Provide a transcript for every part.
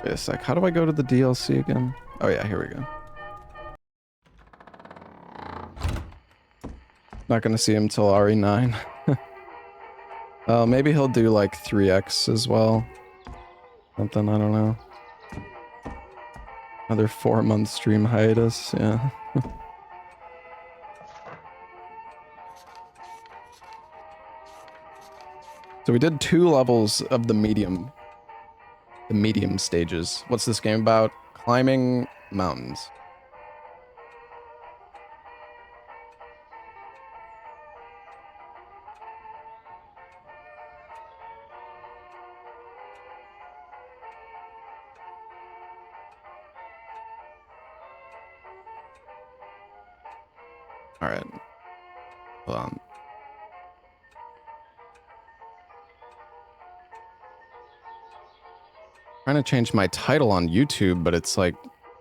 Wait a sec. How do I go to the DLC again? Oh yeah, here we go. Not gonna see him till RE9. Maybe he'll do like 3x as well. Something, I don't know. Another 4-month stream hiatus, yeah. So we did 2 levels of the medium stages. What's this game about? Climbing mountains. All right. Hold on. Trying to change my title on YouTube, but it's like,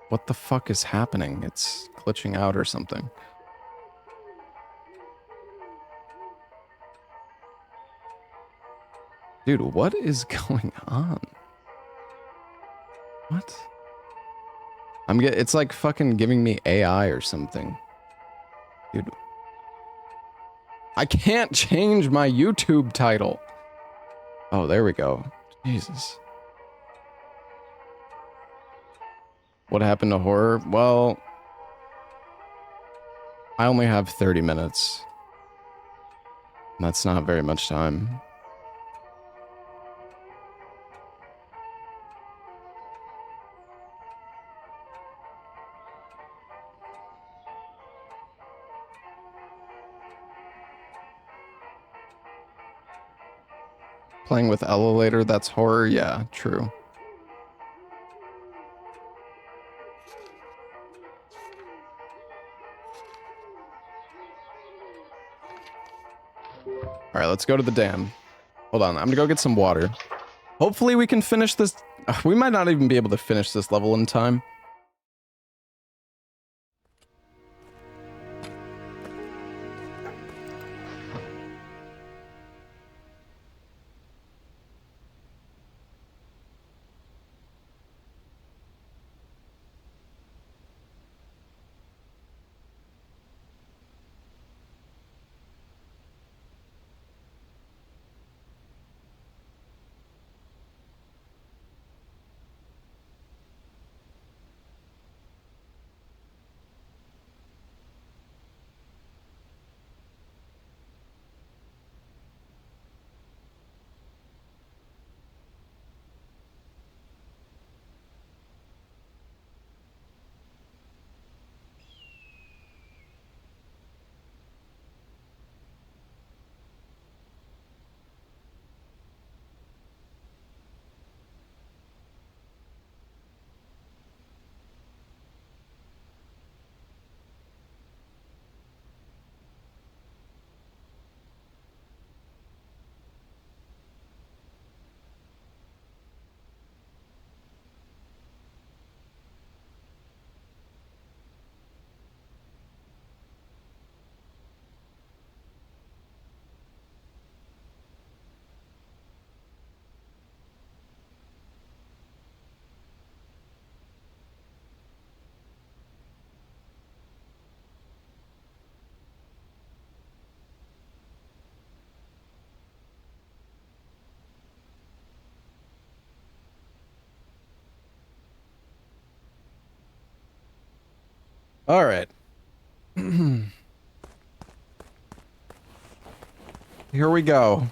what the fuck is happening? It's glitching out or something. Dude, what is going on? What? It's like fucking giving me AI or something. Dude. I can't change my YouTube title. Oh, there we go. Jesus. What happened to horror? Well, I only have 30 minutes. That's not very much time. Playing with Ella later, that's horror? Yeah, true. All right, let's go to the dam. Hold on, I'm gonna go get some water. Hopefully we can finish this. We might not even be able to finish this level in time. All right. Here we go.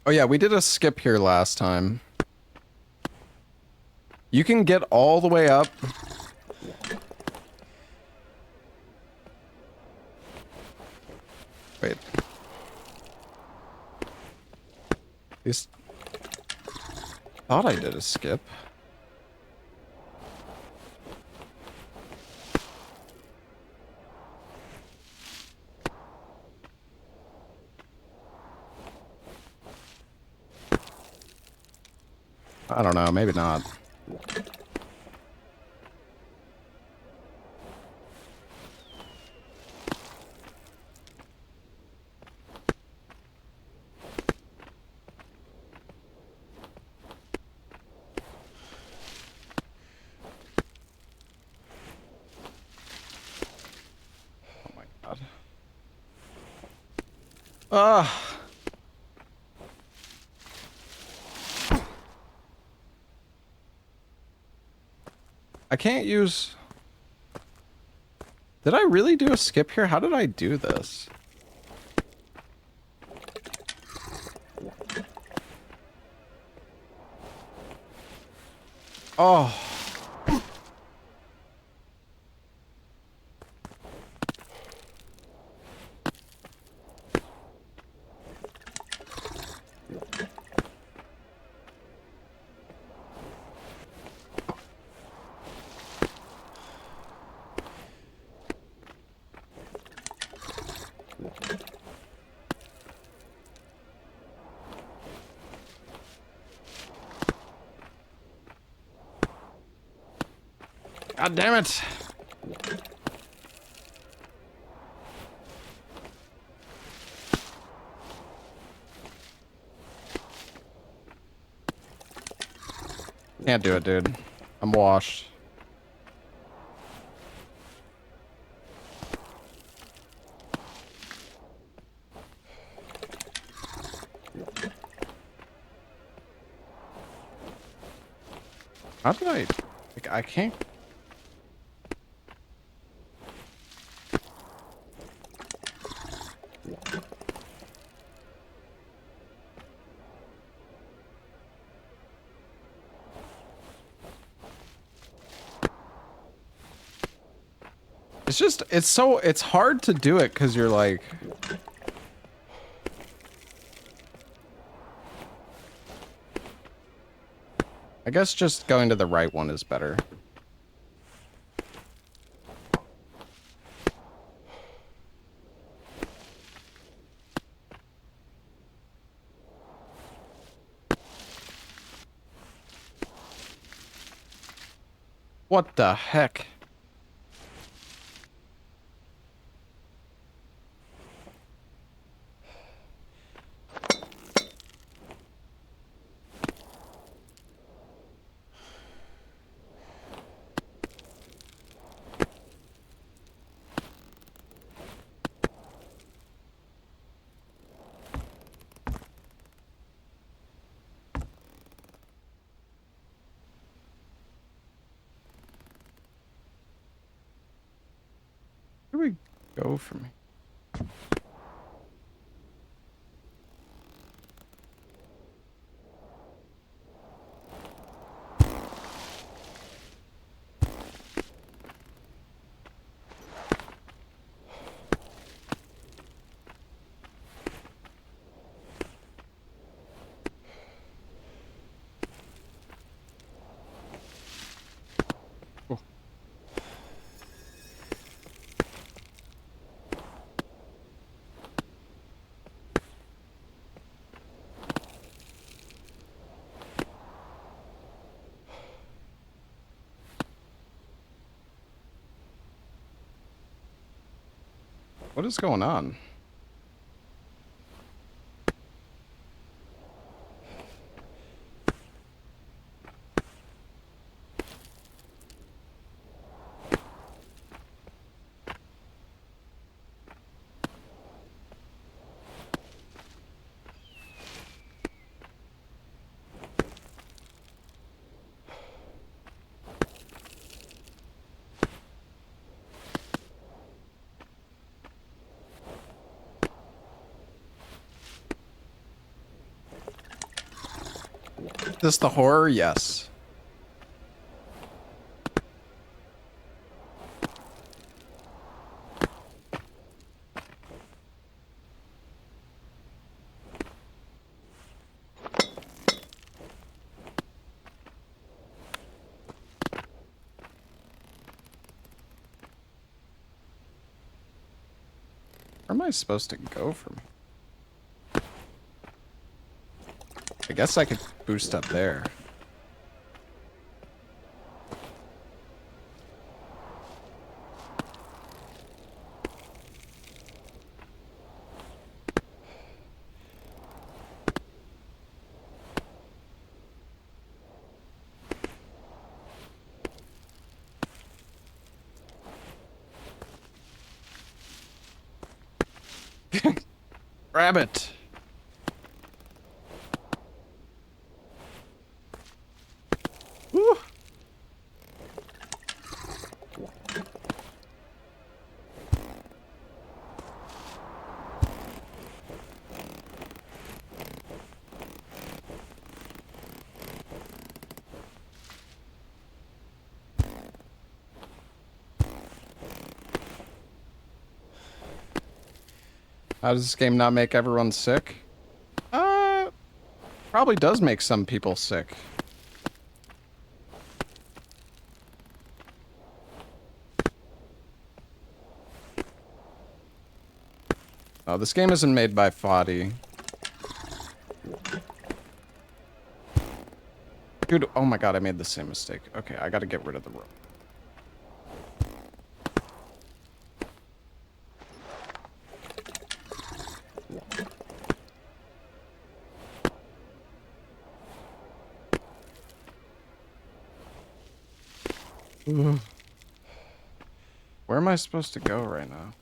Oh yeah, we did a skip here last time. You can get all the way up. Wait. These... Thought I did a skip. I don't know, maybe not. Ugh. I can't use... Did I really do a skip here? How did I do this? Oh. God damn it. Can't do it, dude. I'm washed. How did I... Like, I can't... It's just, it's hard to do it because you're like... I guess just going to the right one is better. What the heck? Where do we go from here? What is going on? This the horror? Yes. Where am I supposed to go from here? I guess I could boost up there. Grab it. Woo. How does this game not make everyone sick? Probably does make some people sick. Oh, this game isn't made by Foddy. Dude, oh my god, I made the same mistake. Okay, I gotta get rid of the rope. Where am I supposed to go right now?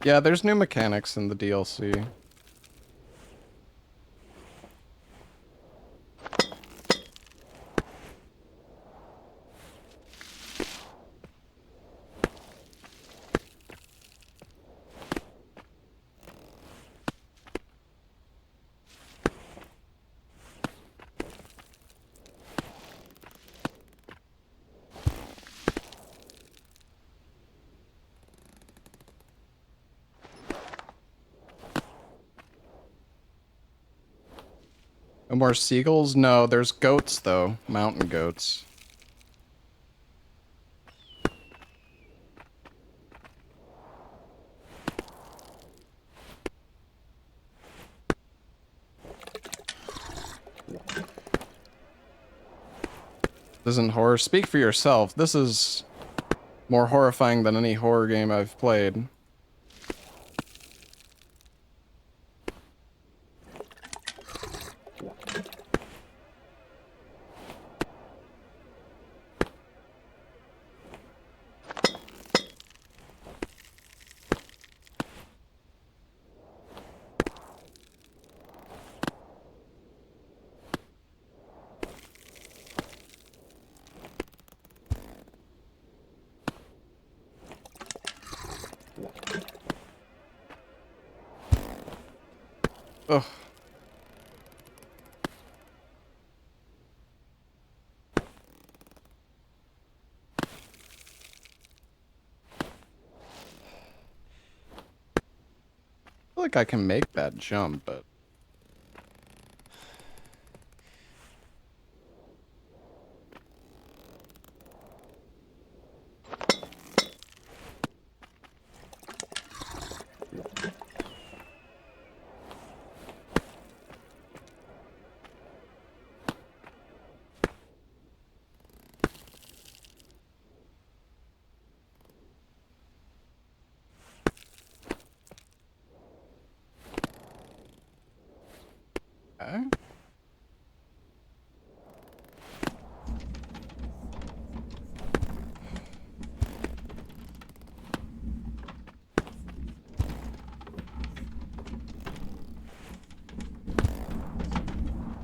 Yeah, there's new mechanics in the DLC. No more seagulls? No, there's goats, though. Mountain goats. This isn't horror. Speak for yourself. This is more horrifying than any horror game I've played. Ugh. I feel like I can make that jump, but... Okay.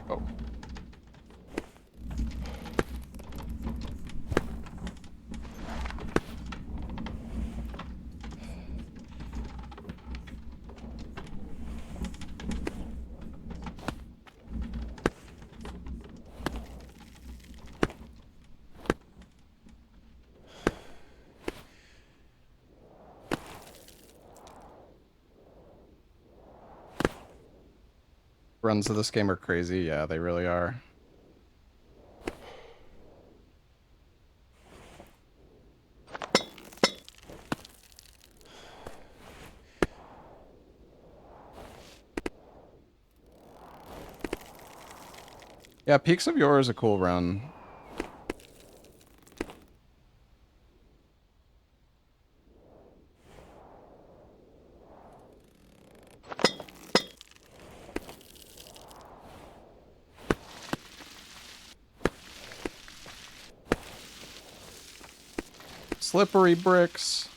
Oh. Runs of this game are crazy. Yeah, they really are. Yeah, Peaks of Yore is a cool run. Slippery bricks.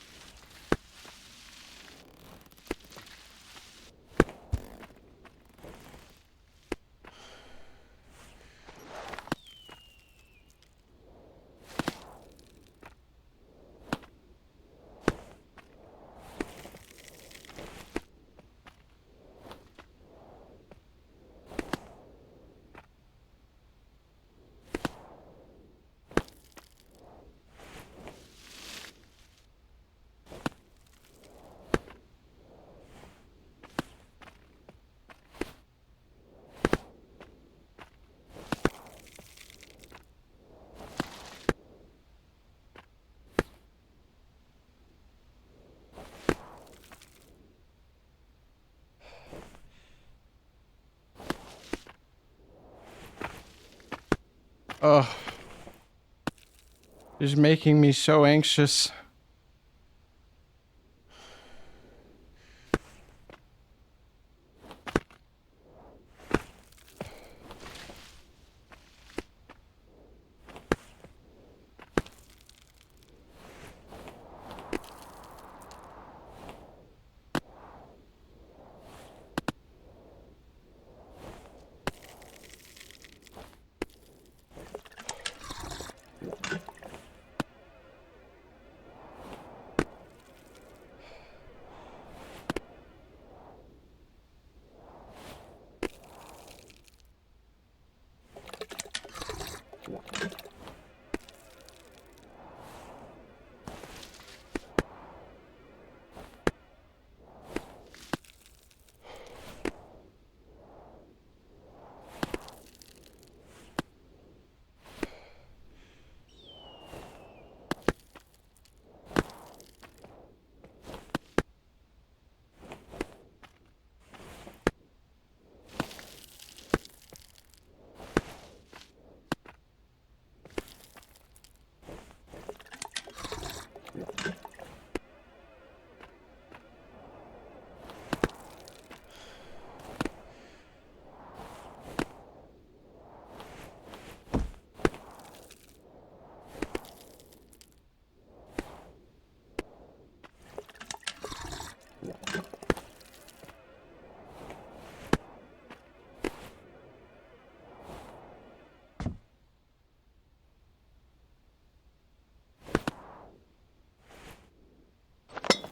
Ugh. It's making me so anxious.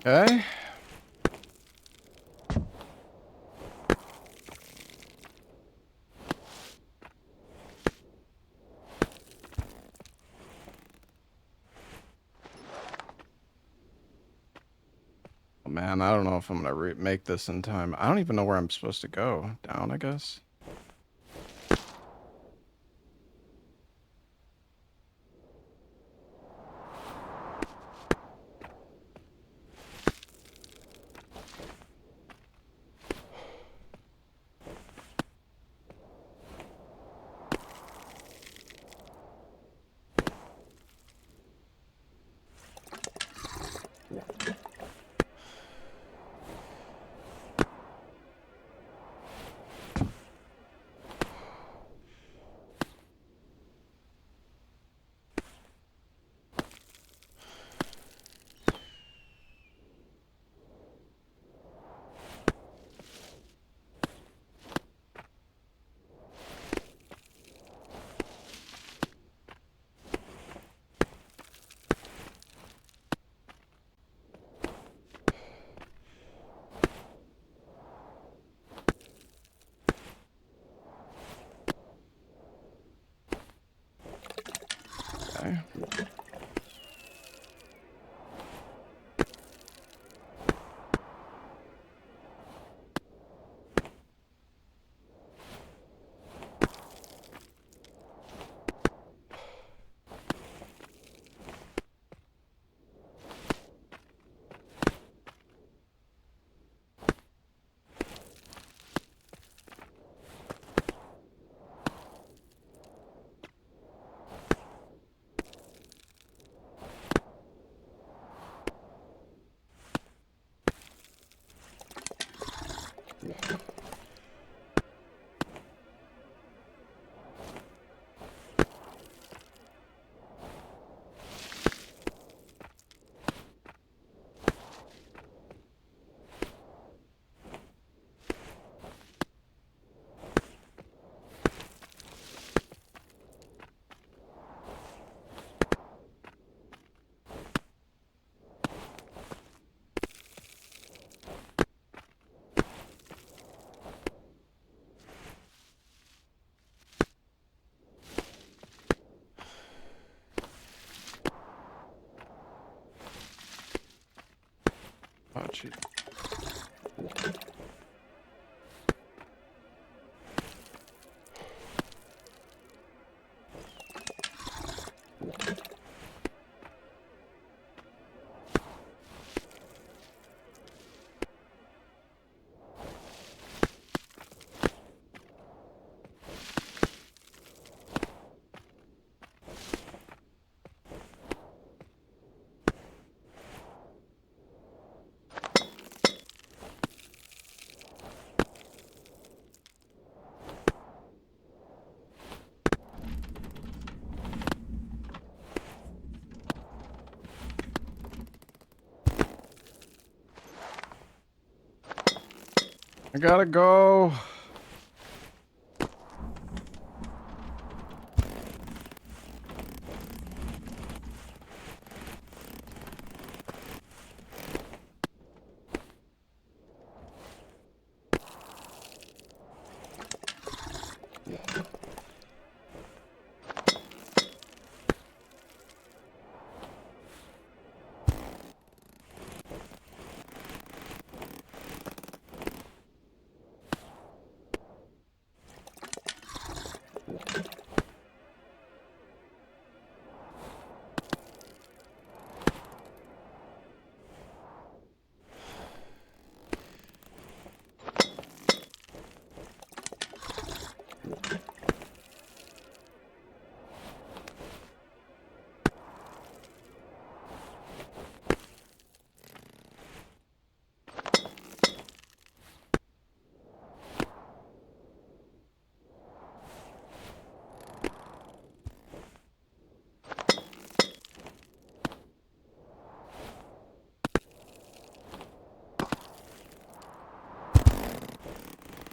Okay. Oh, man, I don't know if I'm gonna make this in time. I don't even know where I'm supposed to go. Down, I guess. shit. I gotta go.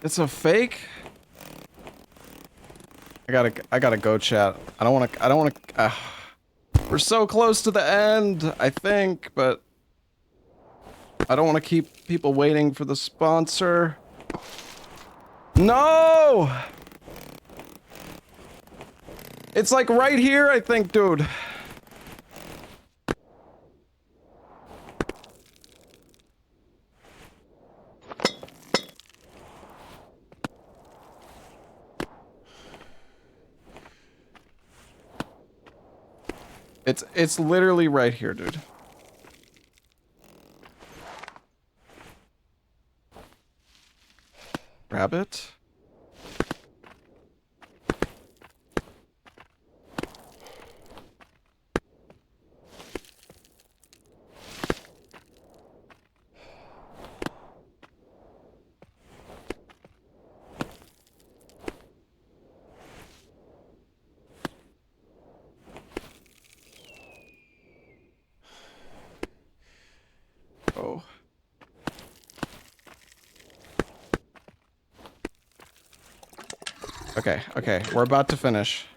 It's a fake? I gotta go, chat. I don't wanna, we're so close to the end, I think, but I don't wanna keep people waiting for the sponsor. No! It's like right here, I think, dude. It's literally right here, dude. Grab it. Oh. Okay, okay, we're about to finish.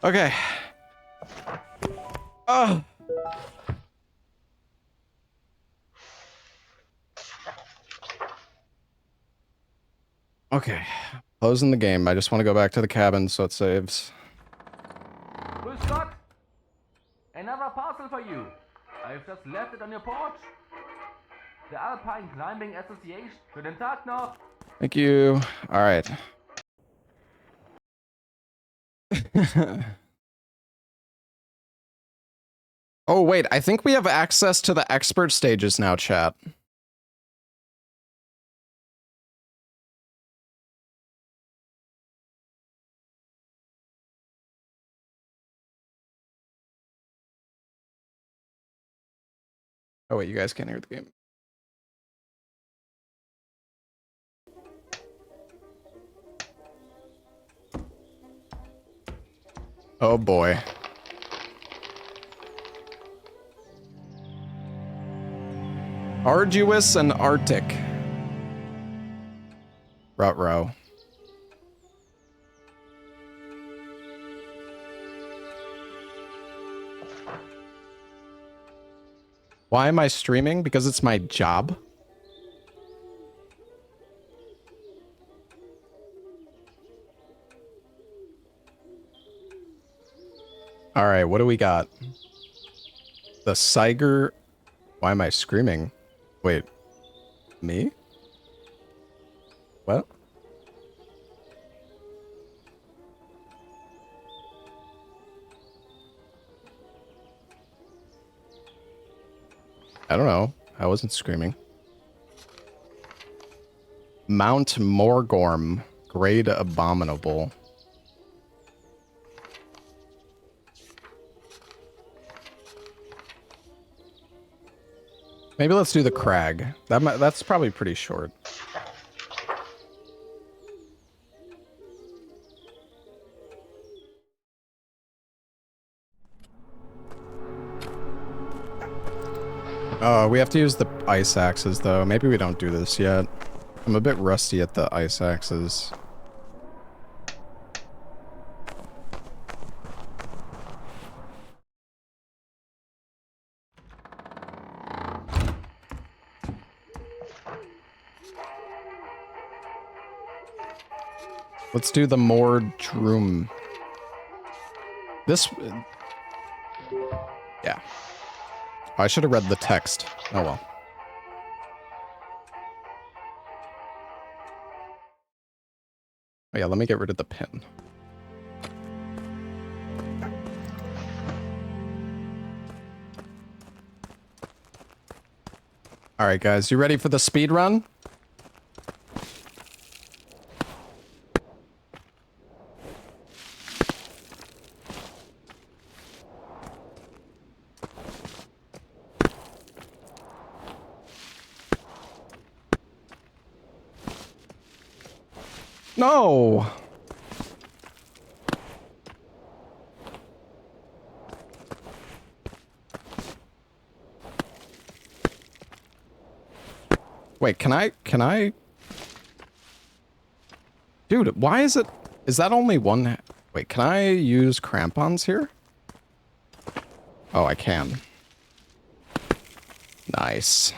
Okay. Oh. Okay. Closing the game. I just want to go back to the cabin so it saves. Grüß Gott! Another parcel for you. I've just left it on your porch. The Alpine Climbing Association. Schönen Tag noch. Thank you. All right. Oh, wait. I think we have access to the expert stages now, chat. Oh, wait. You guys can't hear the game. Oh, boy. Arduous and Arctic. Ruh-roh. Why am I streaming? Because it's my job. All right, what do we got? The Siger... Why am I screaming? Wait. Me? What? I don't know. I wasn't screaming. Mount Morgorm. Grade Abominable. Maybe let's do the crag. That's probably pretty short. We have to use the ice axes though. Maybe we don't do this yet. I'm a bit rusty at the ice axes. Let's do the Mordrum. This... Yeah. I should have read the text. Oh well. Oh yeah, let me get rid of the pin. Alright guys, you ready for the speed run? No! Wait, can I? Dude, why is that only one? Wait, can I use crampons here? Oh, I can. Nice.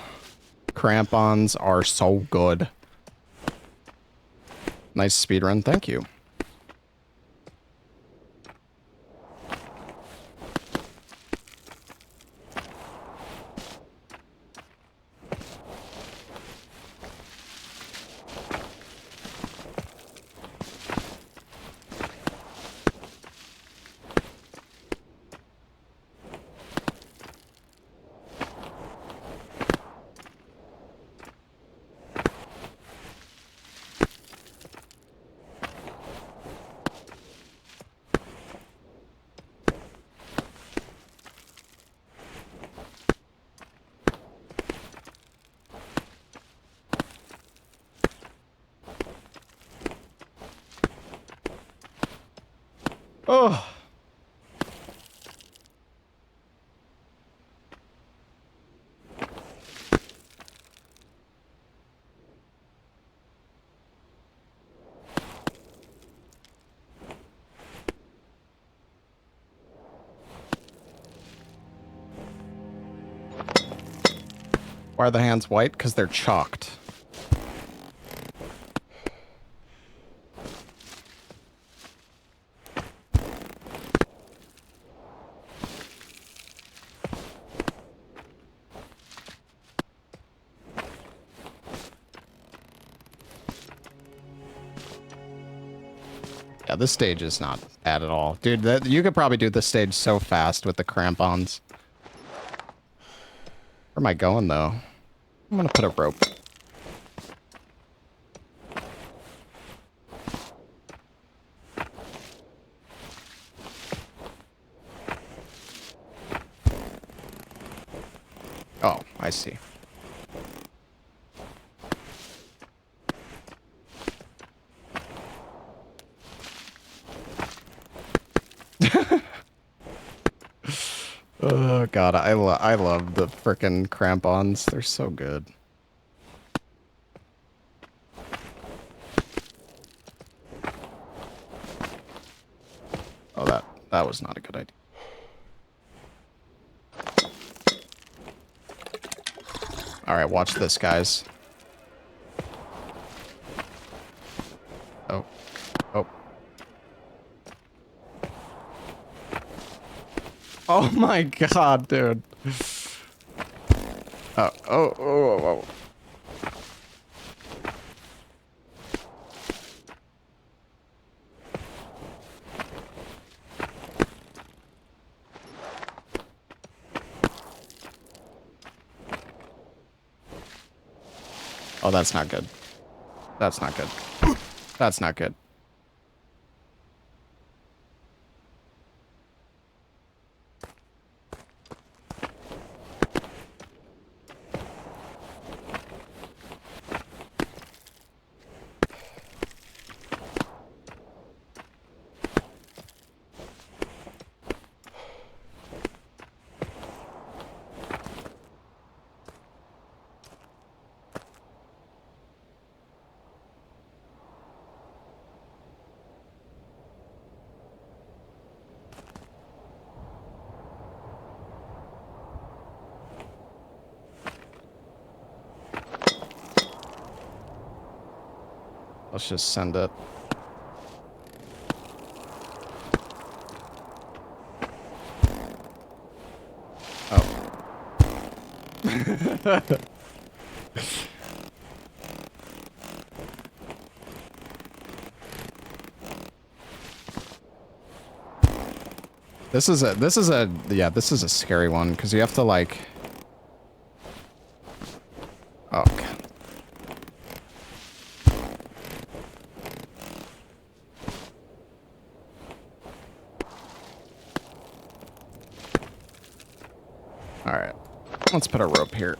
Crampons are so good. Nice speedrun, thank you. Oh. Why are the hands white? Because they're chalked. Yeah, this stage is not bad at all. Dude, you could probably do this stage so fast with the crampons. Where am I going, though? I'm gonna put a rope. Oh, I see. Oh god, I love the frickin' crampons. They're so good. Oh, that was not a good idea. All right, watch this, guys. Oh. Oh. Oh my god, dude. Oh. Oh, that's not good. That's not good. That's not good. Let's just send it. Oh. This is a scary one because you have to like. Oh God. All right, let's put a rope here.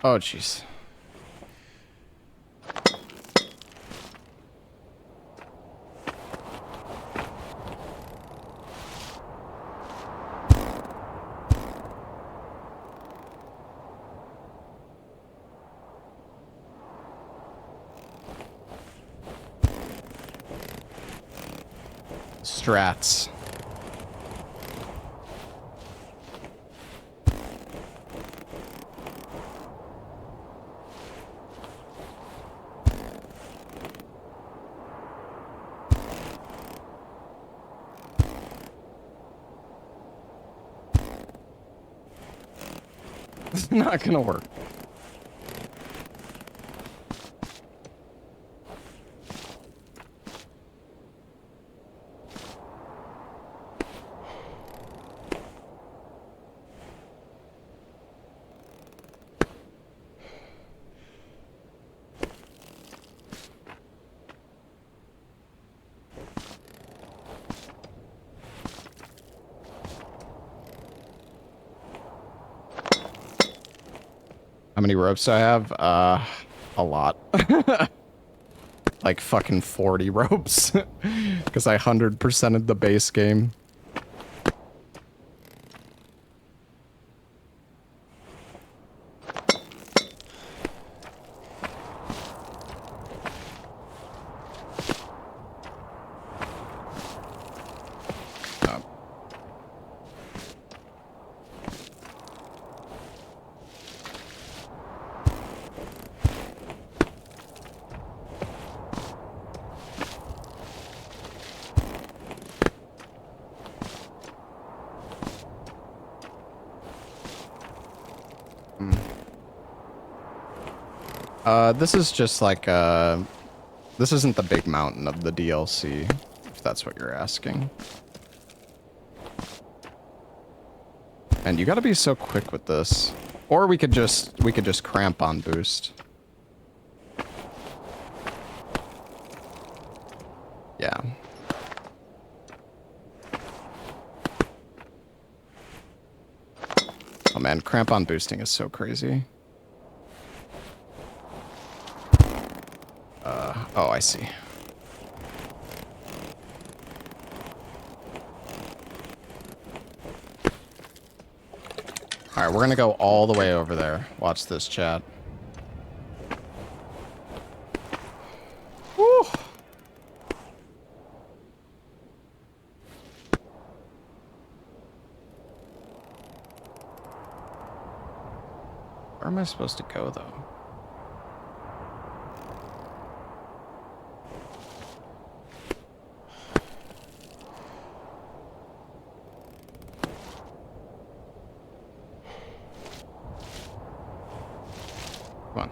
Oh jeez. Strats. It's not gonna work. How many ropes do I have? A lot. Like fucking 40 ropes. Because I 100%ed the base game. This is just like, this isn't the big mountain of the DLC, if that's what you're asking. And you gotta be so quick with this. Or we could just cramp on boost. Yeah. Oh man, cramp on boosting is so crazy. Oh, I see. Alright, we're gonna go all the way over there. Watch this, chat. Woo! Where am I supposed to go, though? Come on.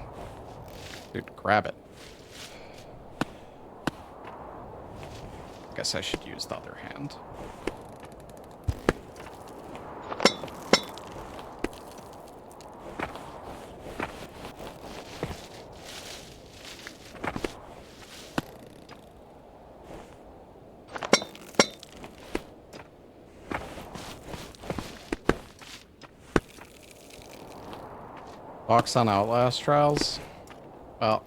Dude, grab it. Guess I should use the other hand. Box on Outlast trials? Well,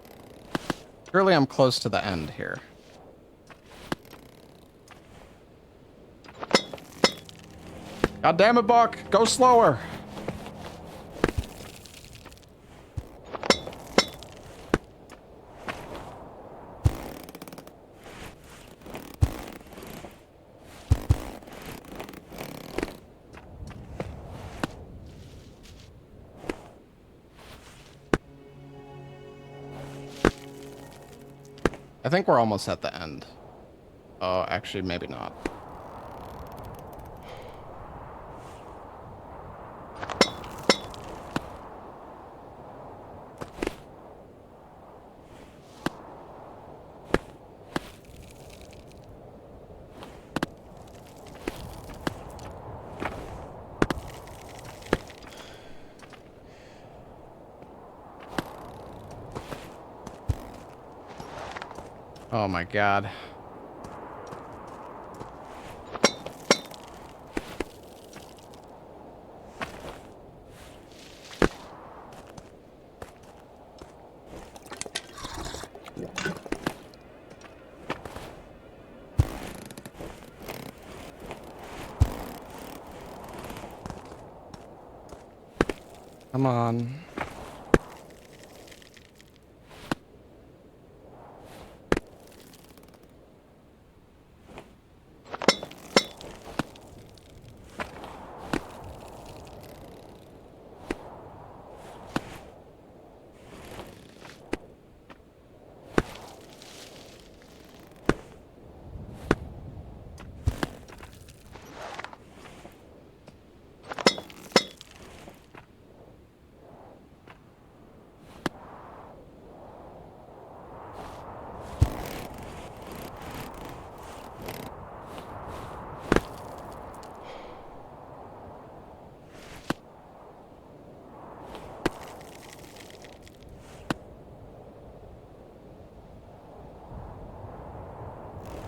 surely I'm close to the end here. God damn it, Buck! Go slower! I think we're almost at the end. Oh, actually, maybe not. Oh my god. Come on.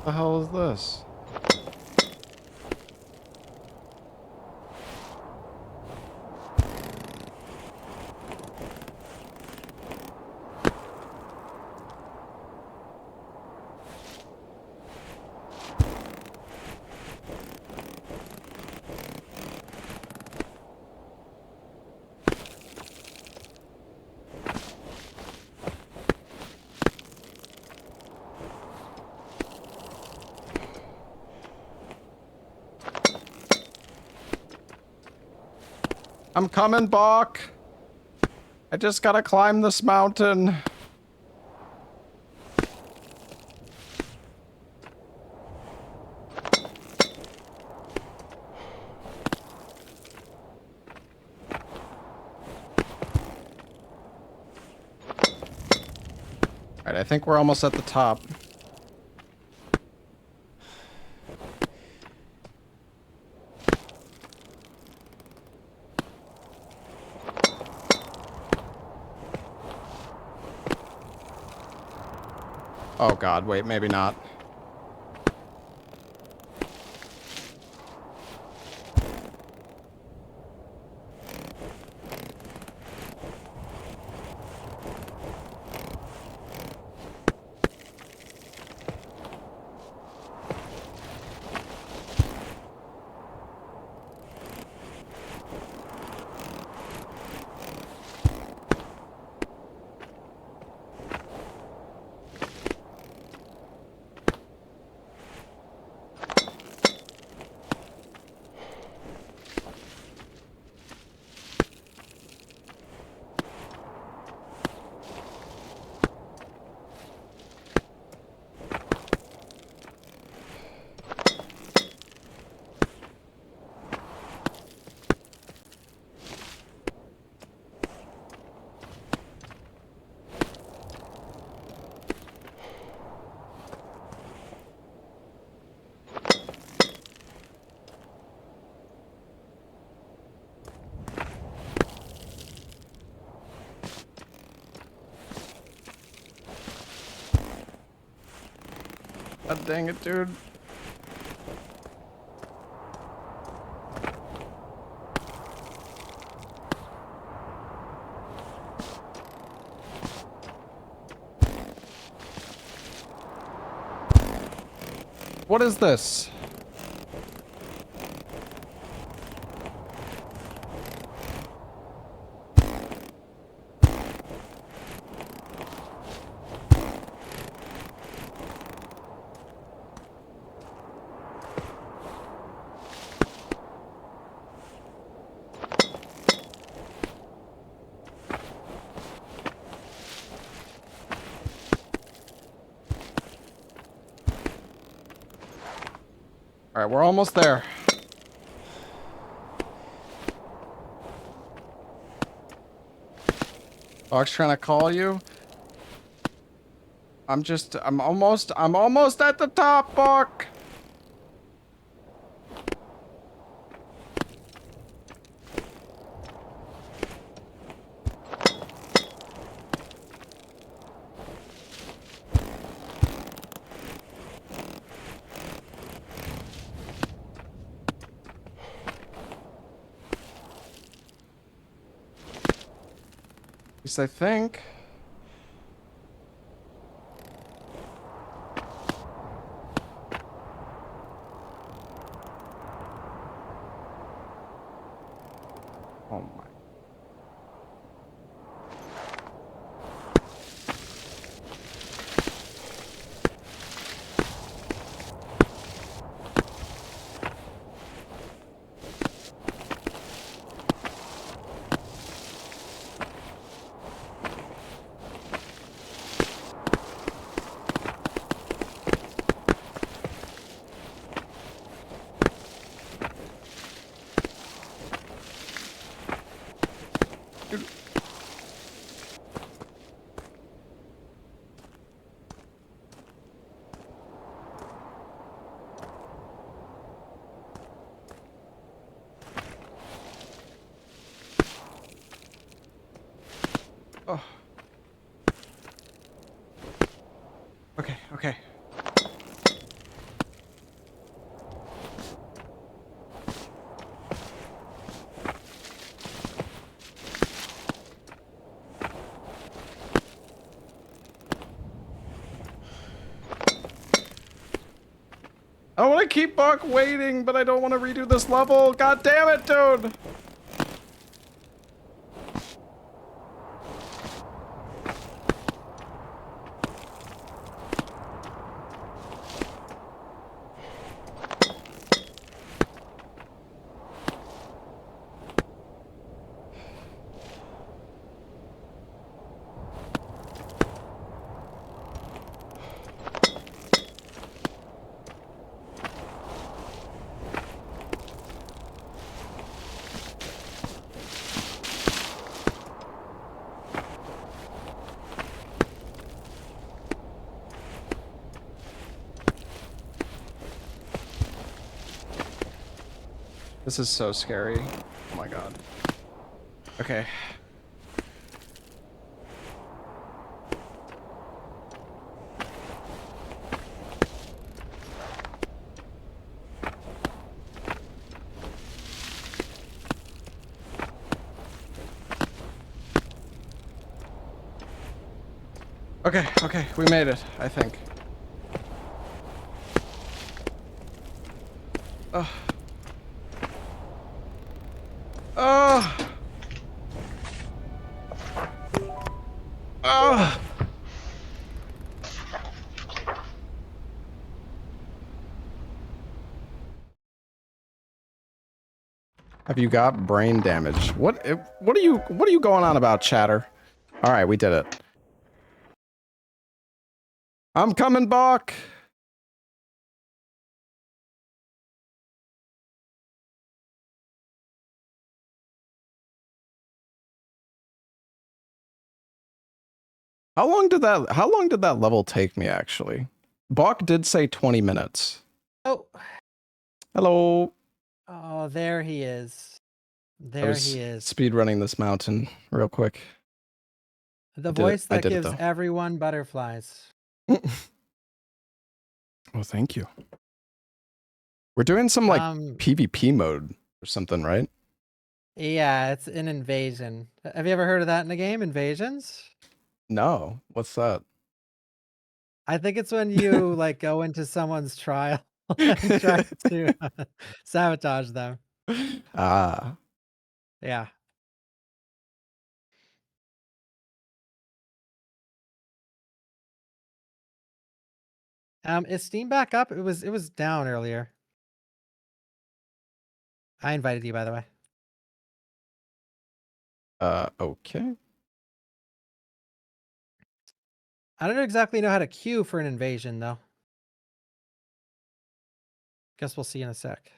What the hell is this? I'm coming, Bach. I just gotta climb this mountain. Alright, I think we're almost at the top. Oh god, wait, maybe not. God dang it, dude. What is this? All right, we're almost there. Dog's trying to call you. I'm almost at the top, Buck. At least I think. Oh my. Oh. Okay, okay. I want to keep Buck waiting, but I don't want to redo this level. God damn it, dude! This is so scary. Oh my god. Okay. Okay, okay, we made it, I think. Ugh. Ugh. Ugh. Have you got brain damage? What are you going on about, chatter? All right, we did it. I'm coming back. How long did that level take me actually? Bach did say 20 minutes. Oh. Hello. Oh, there he is. There he is. Speed running this mountain real quick. The voice that gives everyone butterflies. Oh, thank you. We're doing some like Um, PvP mode or something, right? yeah, it's an invasion. Have you ever heard of that in a game? Invasions? No, what's that? I think it's when you like go into someone's trial and try to sabotage them. Ah, Yeah. Is Steam back up? It was down earlier. I invited you, by the way. okay. I don't exactly know how to queue for an invasion though. Guess we'll see in a sec.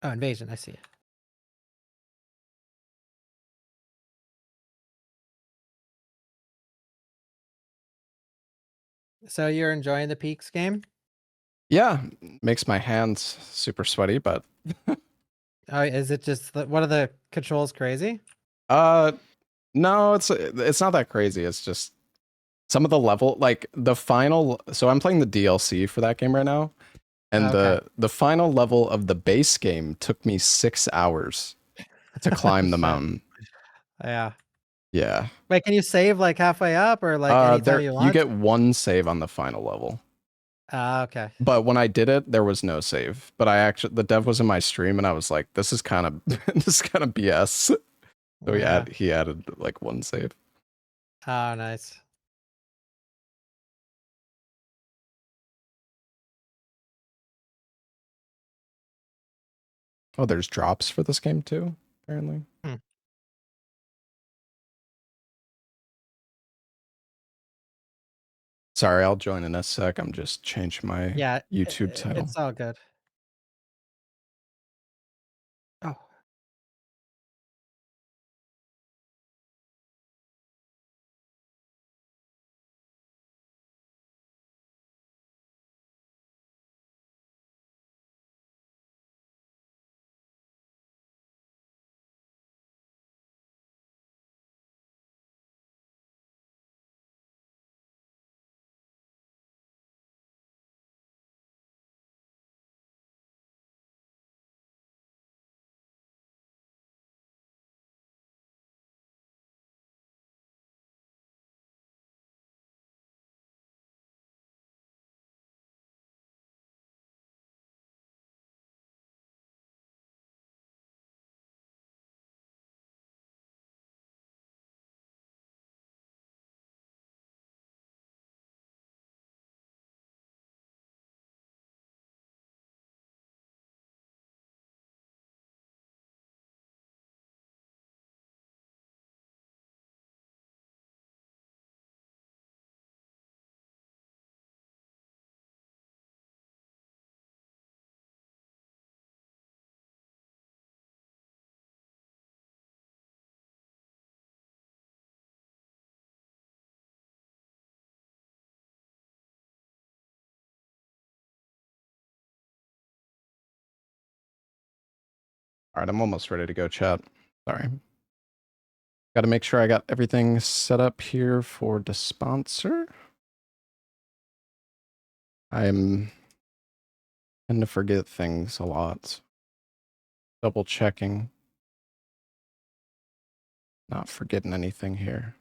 Oh, invasion, I see. So you're enjoying the Peaks game? Yeah, makes my hands super sweaty, but Oh, is it just what are the controls crazy? uh no, it's not that crazy. It's just some of the level, like the final, so I'm playing the DLC for that game right now, and Okay. the final level of the base game took me 6 hours to climb the Shit. mountain. Yeah. Yeah. Wait, can you save like halfway up or like anytime There you you want? get one save on the final level. Okay. But when I did it, there was no save. But I actually the dev was in my stream and I was like, this is kind of this is kind of BS. So Yeah. he added like one save. Oh, nice. Oh, there's drops for this game too, apparently. Hmm. Sorry, I'll join in a sec. I'm just changing my Yeah, YouTube title. it's all good. Oh. All right, I'm almost ready to go, chat. Sorry. Got to make sure I got everything set up here for the sponsor. I'm tend to forget things a lot. Double checking. Not forgetting anything here.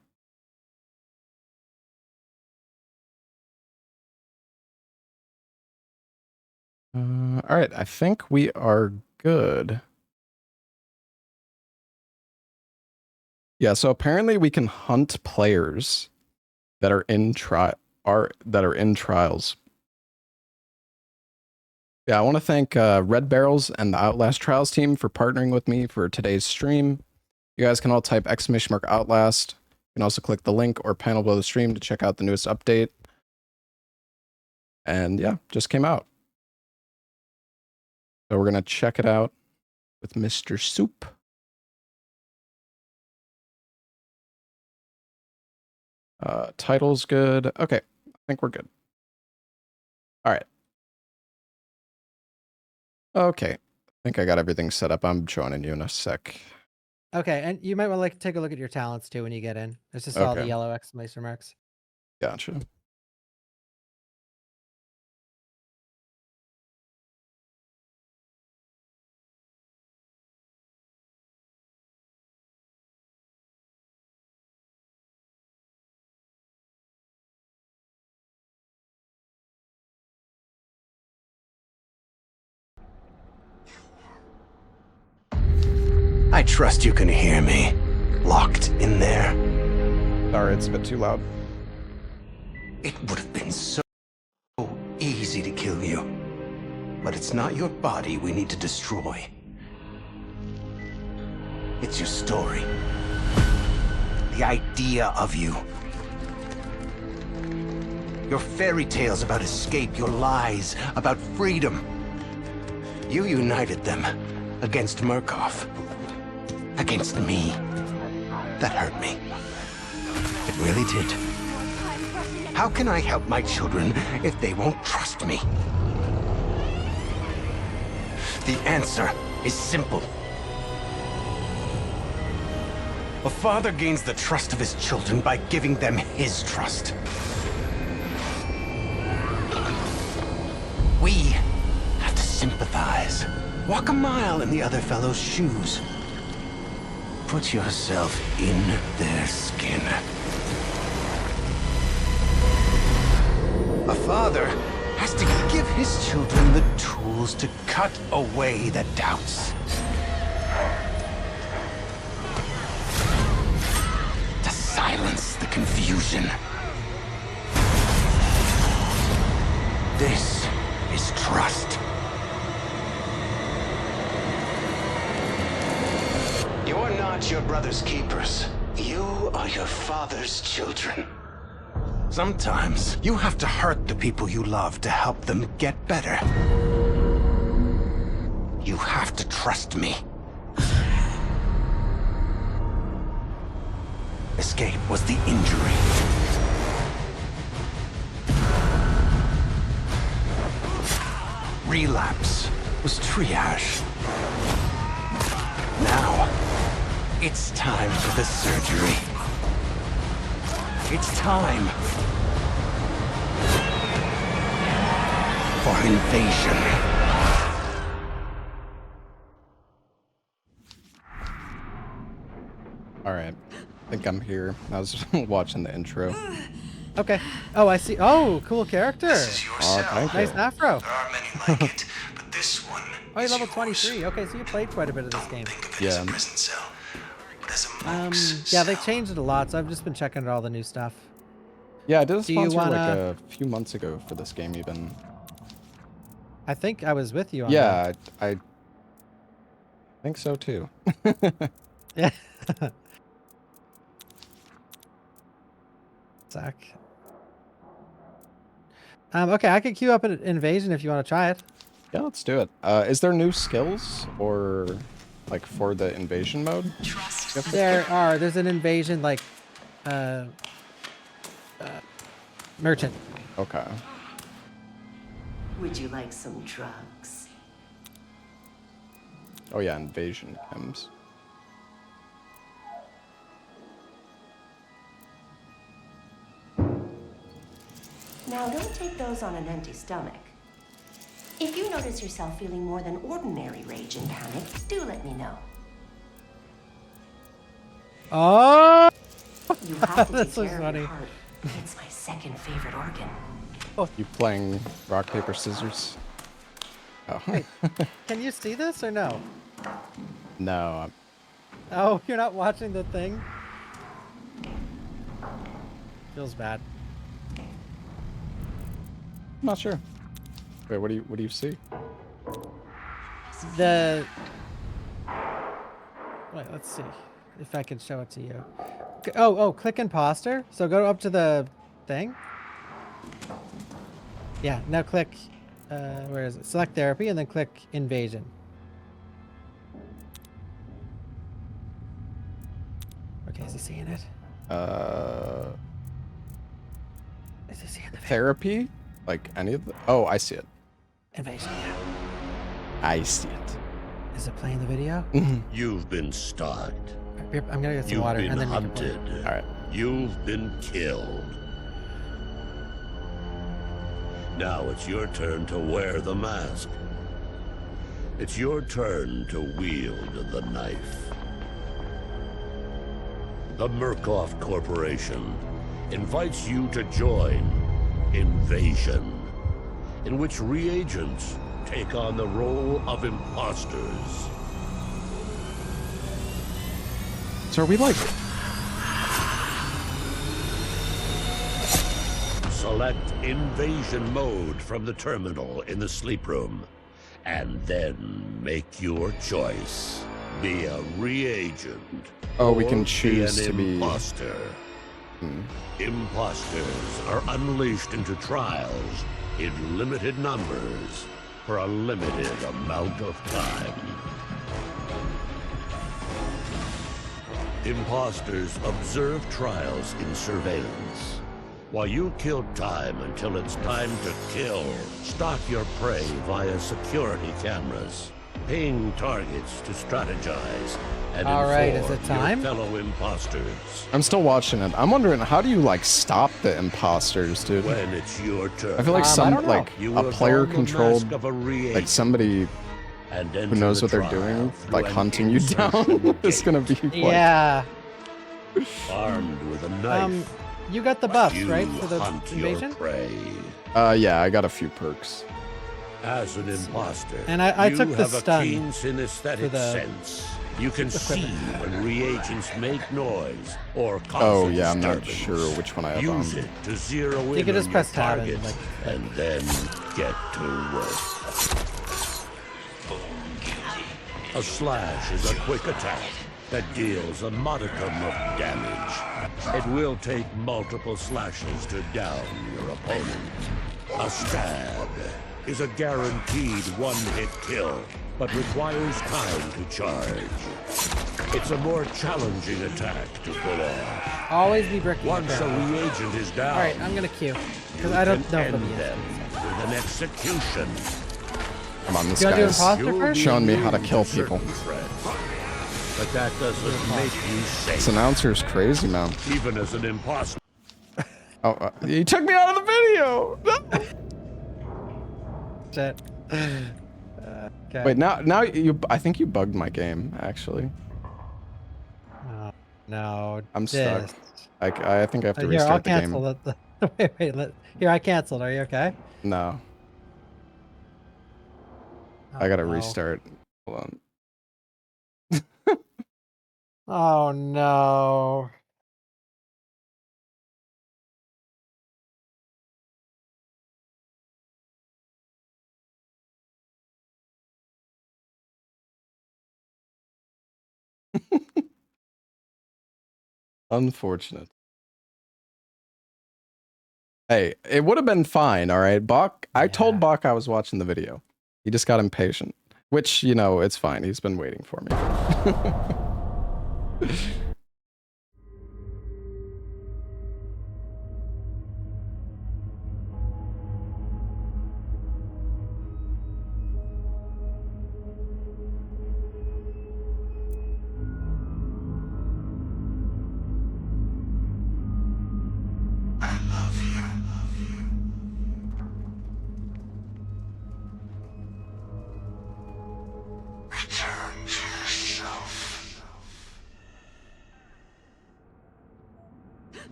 All right, I think we are good. Yeah, so apparently we can hunt players that are in trials. Yeah, I want to thank Red Barrels and the Outlast Trials team for partnering with me for today's stream. You guys can all type !Outlast. You can also click the link or panel below the stream to check out the newest update. And yeah, just came out. So we're gonna check it out with Mr. Soup. Title's good. Okay, I think we're good. All right. Okay, I think I got everything set up. I'm joining you in a sec. Okay, and you might want to like take a look at your talents too when you get in. It's just all the Okay. yellow exclamation marks. Gotcha. I trust you can hear me. Locked in there. Sorry, it's a bit too loud. It would have been so easy to kill you. But it's not your body we need to destroy. It's your story. The idea of you. Your fairy tales about escape, your lies about freedom. You united them against Murkoff. Against me. That hurt me. It really did. How can I help my children if they won't trust me? The answer is simple. A father gains the trust of his children by giving them his trust. We have to sympathize. Walk a mile in the other fellow's shoes. Put yourself in their skin. A father has to give his children the tools to cut away the doubts. To silence the confusion. This is trust. You're not your brother's keepers. You are your father's children. Sometimes you have to hurt the people you love to help them get better. You have to trust me. Escape was the injury. Relapse was triage. Now, it's time for the surgery. It's time for invasion. All right. I think I'm here. I was watching the intro. Okay. Oh, I see. Oh, cool character. This is your Oh, cell. thank Nice you. afro. There are many like it, but this one Oh, you're is level yours. 23. Okay, so you played quite a bit of this game. Think of it as Yeah. a prison cell, but as a monk's Yeah, they cell. changed it a lot, so I've just been checking out all the new stuff. Yeah, I did a Do you sponsor like wanna- a few months ago for this game even. I think I was with you on that. Yeah, I think so too. Yeah. Zach. Okay, I could queue up an invasion if you want to try it. Yeah, let's do it. Is there new skills or like for the invasion mode? There's an invasion like merchant. Okay. Would you like some drugs? Oh yeah, invasion chems. Now, don't take those on an empty stomach. If you notice yourself feeling more than ordinary rage and panic, do let me know. Oh, You have to That's take so care of funny. your heart. It's my second favorite organ. You playing rock paper scissors? Oh. can you see this or no? No, Oh, you're not watching the thing? Feels bad. I'm not sure. Wait, what do you see? The wait, let's see if I can show it to you. Oh, click imposter. So go up to the thing. Yeah, now click. Where is it? Select therapy and then click invasion. Okay, is he seeing it? Is he seeing the Therapy? Like any of the? Oh, I see it. invasion? Yeah. I see it. Is it playing the video? You've been stalked. Here, I'm gonna get some You've water been and then you can play. hunted. All right. You've been killed. Now it's your turn to wear the mask. It's your turn to wield the knife. The Murkoff Corporation invites you to join Invasion, in which reagents take on the role of imposters. So are we like... Select Invasion mode from the terminal in the sleep room, and then make your choice. Be a reagent. Oh, we or can choose be to an be... imposter. Imposters are unleashed into trials in limited numbers for a limited amount of time. Imposters observe trials in surveillance. While you kill time until it's time to kill, stalk your prey via security cameras, ping targets to strategize, and All right, is inform it time? your fellow imposters. I'm still watching it. I'm wondering, how do you, like, stop the imposters, dude? When it's your turn, I feel like I some, don't know. like, you a will player-controlled, don the mask of a reagent like, somebody and who enter knows the what they're trial doing, through like, an hunting you down. insertion It's gonna be, gate. like... Yeah. Armed with a knife, You got the buffs, you right, for the hunt your invasion? prey. Yeah, I got a few perks. As an imposter, And I you took the have stun a keen synesthetic for the sense. You can see when reagents make noise or cause Oh, a yeah, I'm not disturbance. sure which one I have Use on. it to zero in You can just on press your tab and, target, like- and then get to work. A slash is a quick attack that deals a modicum of damage. It will take multiple slashes to down your opponent. A stab is a guaranteed one-hit kill, but requires time to charge. It's a more challenging attack to pull off. Always be bricking it Once a down. reagent is down, All right, I'm gonna queue because you I don't can know if end it'll be them with an execution. Come on, this Do you wanna do guy's imposter You'll first? be showing me how to immune kill certain people. threats, but that doesn't make you This safe. announcer's crazy, man. Even as an imposter. Oh, he took me out of the video! No! Shit. Okay. Wait, now you... I think you bugged my game, actually. Oh, no. I'm this. stuck. I think I have to Here, I'll restart the game. cancel it. Wait. Here, I canceled. Are you okay? No, Oh, I gotta no. restart. Hold on. Oh no. Unfortunate. Hey, it would have been fine, all right? Bach, I told Yeah. Bach I was watching the video. He just got impatient, which, you know, it's fine. He's been waiting for me.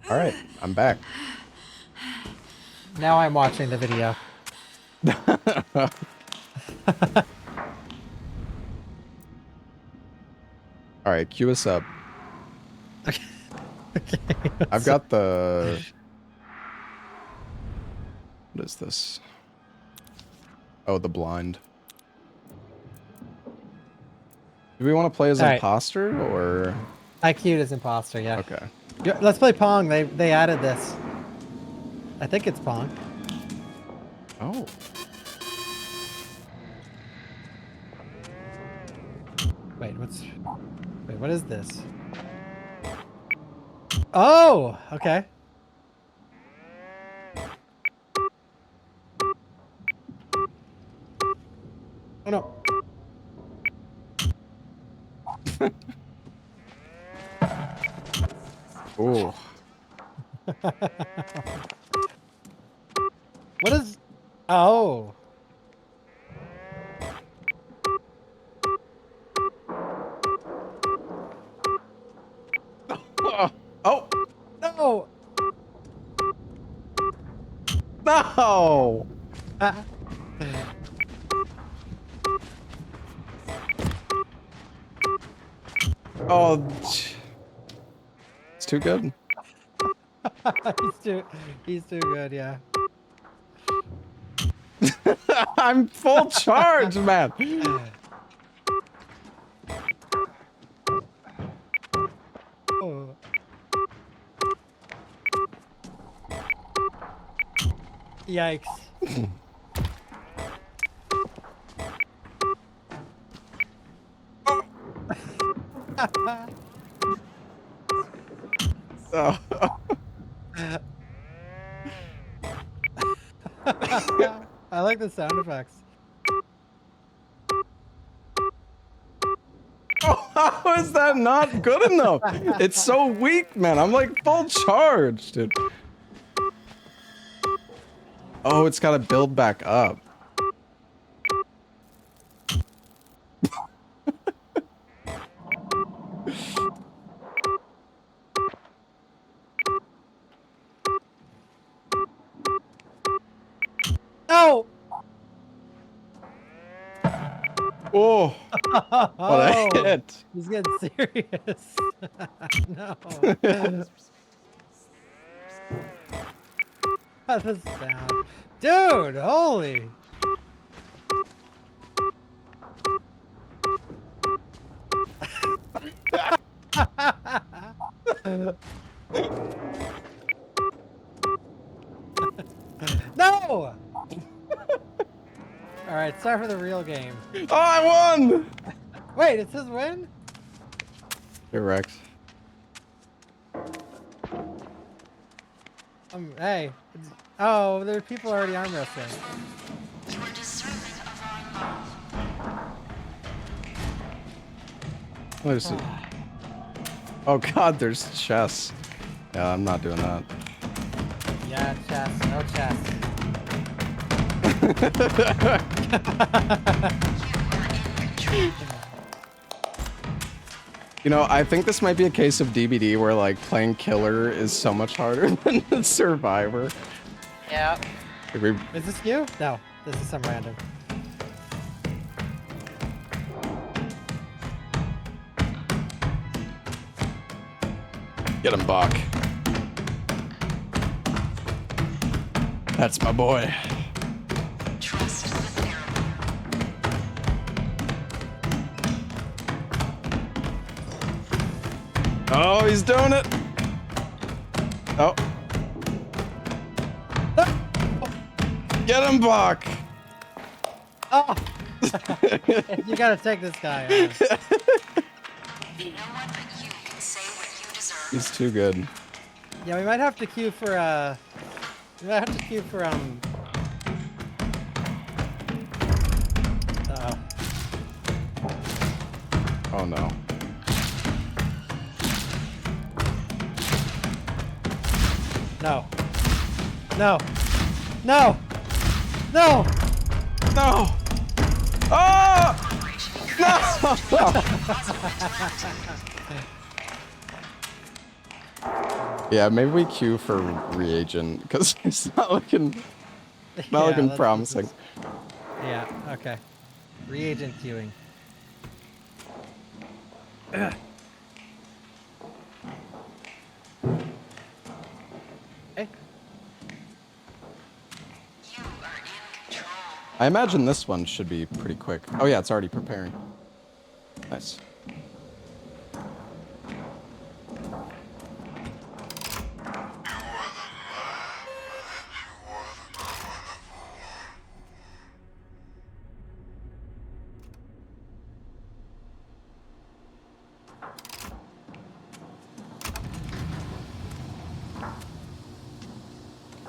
All right, I'm back. Now I'm watching the video. All right, cue us up. Okay. I've got the... What is this? Oh, the blind. Do we want to play as All right. imposter or... I queued as imposter, yeah. Okay. Yeah, let's play Pong. They added this. I think it's Pong. Oh. Wait, what is this? Oh, okay. Oh no. Ooh. What is? Oh. Oh No. no! Ah. Oh, it's too good. He's too good, yeah. I'm full charge, man. Oh. Yikes. Oh. I like the sound effects. Oh, how is that not good enough? It's so weak, man. I'm like full charge, dude. Oh, it's gotta build back up. No! Oh, what a hit. He's getting serious. No. The sound. Dude, holy. No! All right, it's time for the real game. Oh, I won! Wait, it's his win? Correct. Hey. Oh, there are people already arm wrestling. You are deserving of our love. What is it? Oh god, there's chess. Yeah, I'm not doing that. Yeah, chess. No chess. You know, I think this might be a case of DBD where like playing killer is so much harder than survivor. Yeah. Like, we... Is this you? No, this is some random. Get him, Bach. That's my boy. Trust the therapy. Oh, he's doing it. Oh. Get him, Bach. Oh! You gotta take this guy on. No one but you can say what you deserve. He's too good. Yeah, we might have to queue for, Uh-oh. Oh no. No. No. No! No! No! Oh! No! Yeah, maybe we queue for reagent because it's not looking Yeah, looking let's- promising. Yeah, okay. Reagent queuing. Hey. You are in control. I imagine this one should be pretty quick. Oh yeah, it's already preparing. Nice.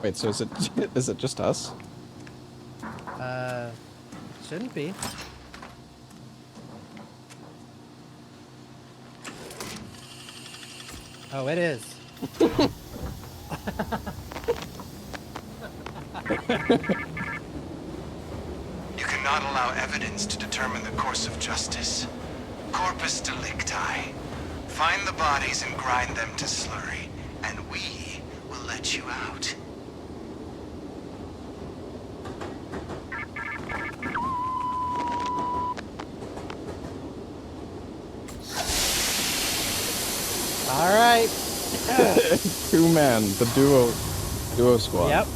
Wait, so is it just us? Shouldn't be. Oh, it is. You cannot allow evidence to determine the course of justice. Corpus delicti. Find the bodies and grind them to slurry, and we will let you out. All right. 2-man, the duo squad. Yep.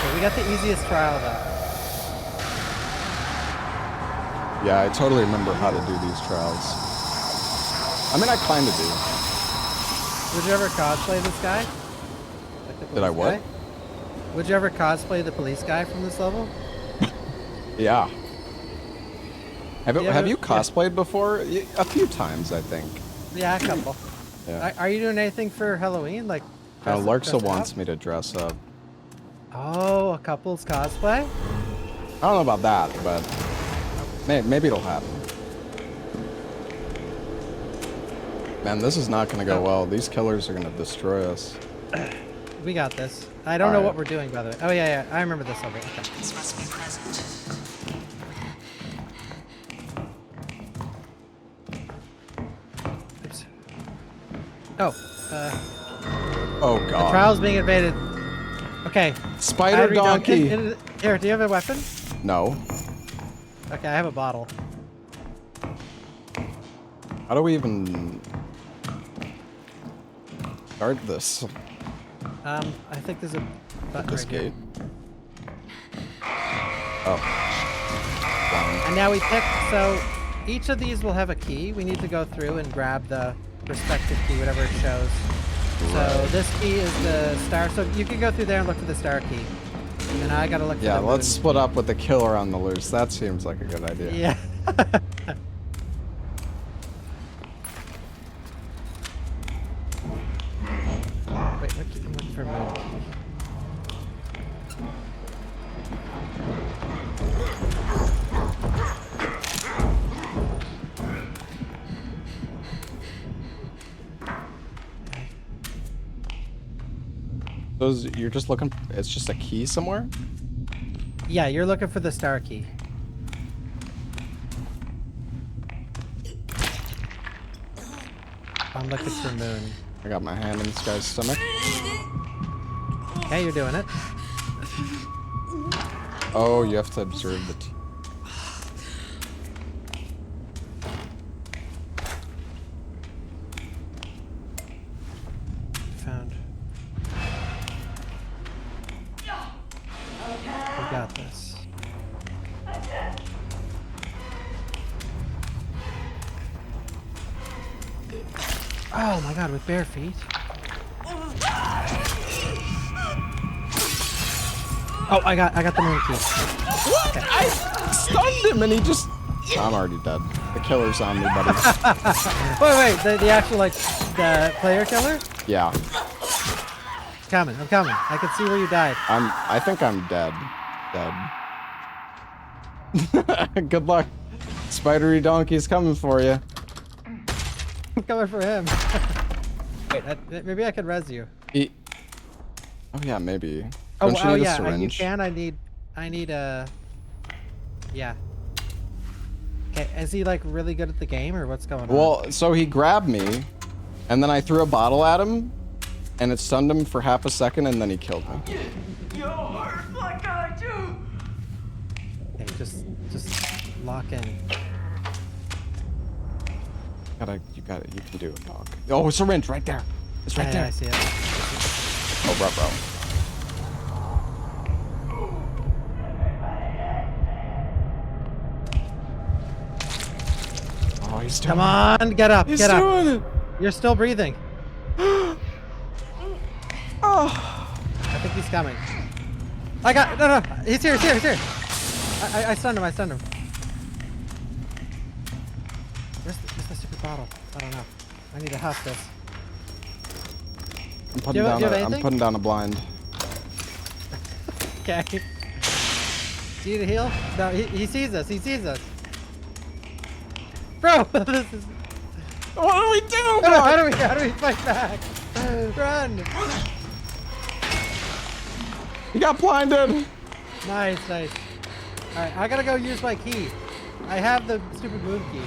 Okay, we got the easiest trial though. Yeah, I totally remember how to do these trials. I mean, I kind of do. Would you ever cosplay this guy? Like the Did I police what? guy? Would you ever cosplay the police guy from this level? Yeah. Have you Yeah. cosplayed before? A few times, I think. Yeah, a couple. Yeah. Are you doing anything for Halloween? Like, dress Larksa up? wants me to dress up. Oh, a couple's cosplay? I don't know about that, but maybe it'll happen. Man, this is not gonna go well. These killers are gonna destroy us. We got this. I don't know Alright. what we're doing, by the way. Oh, yeah, I remember this over. Okay. This must be present. Oops. Oh, Oh the god. trial's being invaded. Okay. Spider Battery donkey. Here, do you have a weapon? No. Okay, I have a bottle. How do we even start this? I think there's a button This right here. gate. Oh. And now we pick, so each of these will have a key. We need to go through and grab the respective key, whatever it shows. So this key is the star, so you can go through there and look for the star key. And I gotta look for Yeah, the let's moon. split up with the killer on the loose. That seems like a good idea. Yeah. Wait, what key? I'm looking for moon key. Those you're just looking. It's just a key somewhere. Yeah, you're looking for the star key. I'm looking for moon. I got my hand in this guy's stomach. Okay, you're doing it. Oh, you have to observe the. Found. We got this. Oh my god, with bare feet? Oh, I got the moon key. What? I stunned him and he just. I'm already dead. The killer's on me, buddy. Wait, the actual, like, the player killer? Yeah. I'm coming. I can see where you died. I think I'm dead. Dead. Good luck. Spidery donkey's coming for you. I'm coming for him. Wait, maybe I could res you. Oh yeah, maybe. Oh, Don't you need a yeah, you syringe? can. I need a. Yeah. Okay, is he like really good at the game, or what's going on? Well, so he grabbed me, and then I threw a bottle at him, and it stunned him for half a second, and then he killed me. Yore, what can I do? Okay, just lock in. You got it. You can do it, dog. Oh, a syringe right there. It's right Yeah, there. I see it. Oh, bro. Oh, he's doing Come on, get up, He's get up. doing it. You're still breathing. Oh. I think he's coming. No, he's here. I stunned him. Where's the stupid bottle? I don't know. I need to huff this. I'm Do you have I'm anything? putting down a blind. Okay. Do you need a heal? No, he sees us. Bro, this is... What do we do? How do we fight back? Run! He got blinded. Nice. Alright, I gotta go use my key. I have the stupid moon key.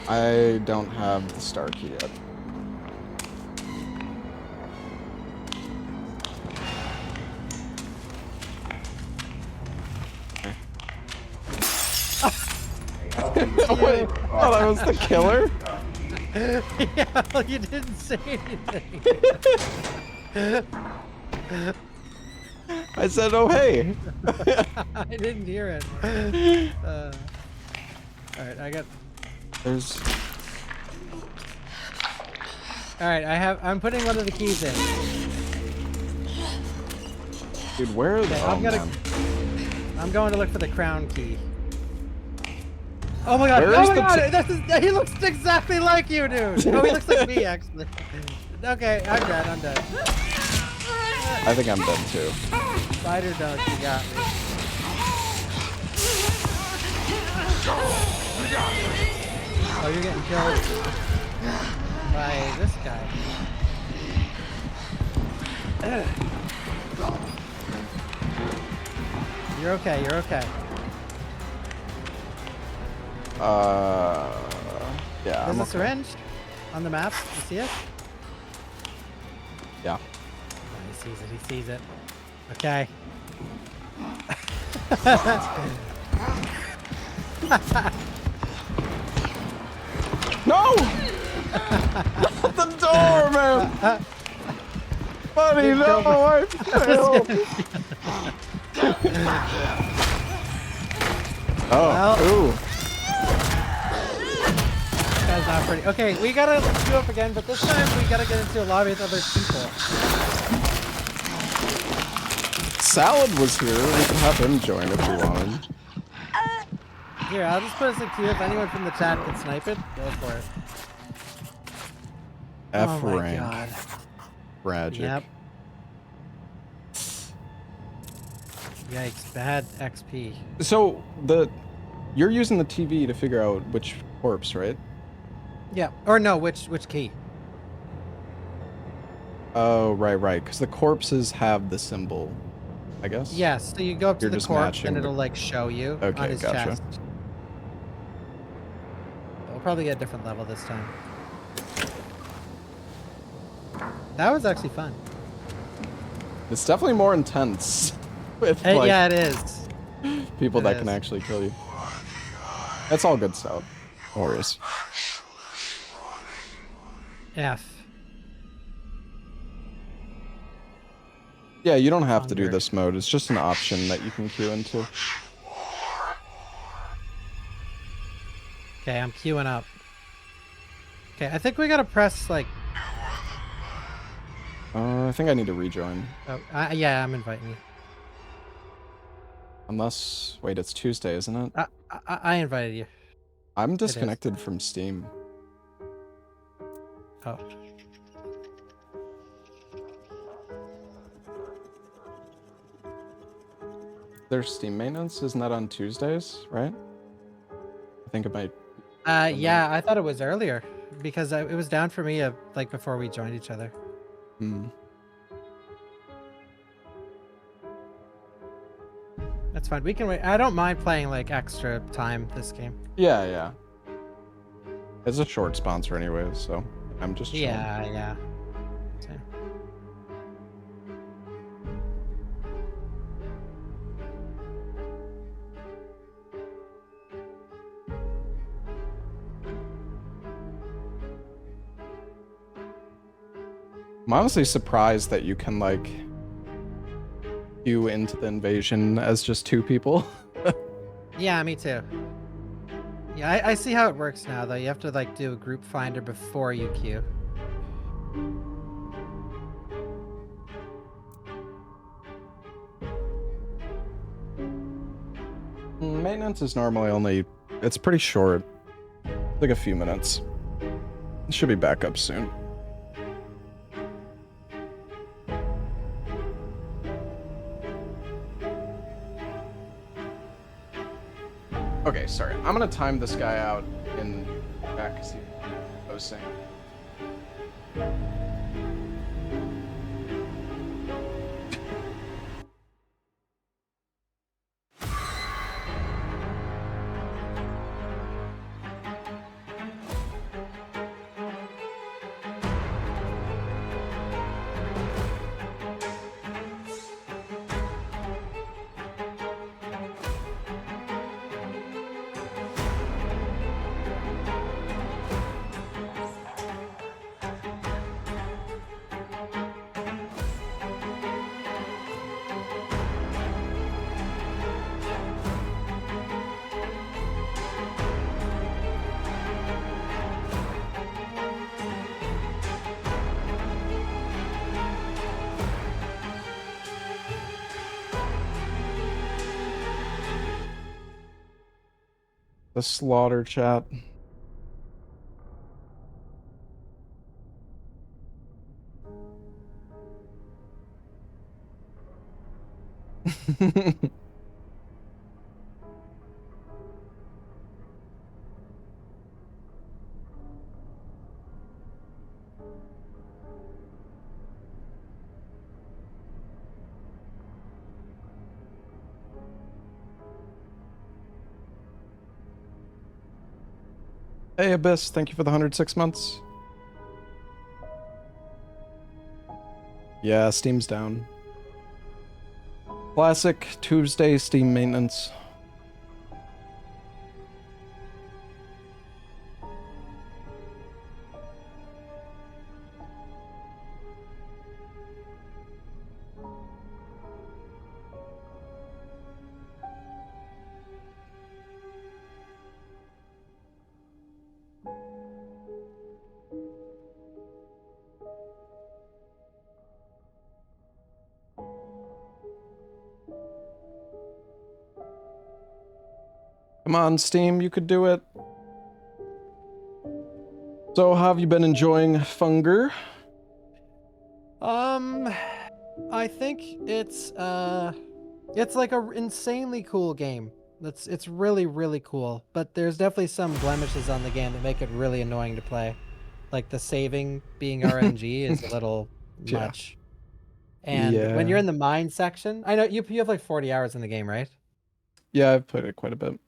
I don't have the star key yet. Wait, oh, that was the killer? Yeah, well, you didn't say anything. I said, oh, hey. I didn't hear it. Alright, I got... There's... Alright, I'm putting one of the keys in. Dude, where are the... Okay, man. I'm going to look for the crown key. Oh my god! Where Oh is my the god! He looks exactly like you, dude. Oh, he looks like me, actually. Okay, I'm dead. I think I'm dead too. Spider dunk, you got me. Oh, you're getting killed by this guy. You're okay. Yeah. There's I'm a okay. syringe on the map. You see it? Yeah. Oh, he sees it. Okay. No! Not the door, man! Buddy, no! I failed! Well, Ooh. That's not pretty. Okay, we gotta queue up again, but this time we gotta get into a lobby with other people. Salad was here. We can have him join if we wanted. Here, I'll just put us in queue. If anyone from the chat can snipe it, go for it. F Oh my rank. god. Tragic. Yep. Yikes, bad XP. So you're using the TV to figure out which corpse, right? Yeah, or no, which key? Oh, right. Because the corpses have the symbol, I guess. Yes, so you go up to You're the just corpse matching and the- it'll like show you Okay, on his gotcha. chest. We'll probably get a different level this time. That was actually fun. It's definitely more intense with like Yeah, it is. people it that can is. actually kill you. That's all good stuff. No worries. F. Yeah, you don't have to do Hunger. this mode. It's just an option that you can queue into. Okay, I'm queuing up. Okay, I think we gotta press like. I think I need to rejoin. Oh, yeah, I'm inviting you. Unless, wait, it's Tuesday, isn't it? I invited you. I'm disconnected from Steam. Oh. There's Steam maintenance, isn't that on Tuesdays, right? I think it might. Yeah, I thought it was earlier because it was down for me like before we joined each other. Hmm. That's fine. We can wait. I don't mind playing like extra time this game. Yeah. It's a short sponsor anyway, so I'm just chilling. Yeah. Same. I'm honestly surprised that you can like queue into the invasion as just 2 people. Yeah, me too. Yeah, I see how it works now though. You have to like do a group finder before you queue. Maintenance is normally only, it's pretty short. Like a few minutes. It should be back up soon. Okay, sorry. I'm gonna time this guy out in back because I was saying. The slaughter chat. Hey Abyss, thank you for the 106 months. Yeah, Steam's down. Classic Tuesday Steam maintenance. Come on, Steam, you could do it. So, how have you been enjoying Funger? I think it's like a insanely cool game. It's really, really cool. But there's definitely some blemishes on the game that make it really annoying to play. Like the saving being RNG is a little much. And when you're in the mine section, I know you have like 40 hours in the game, right? Yeah, I've played it quite a bit.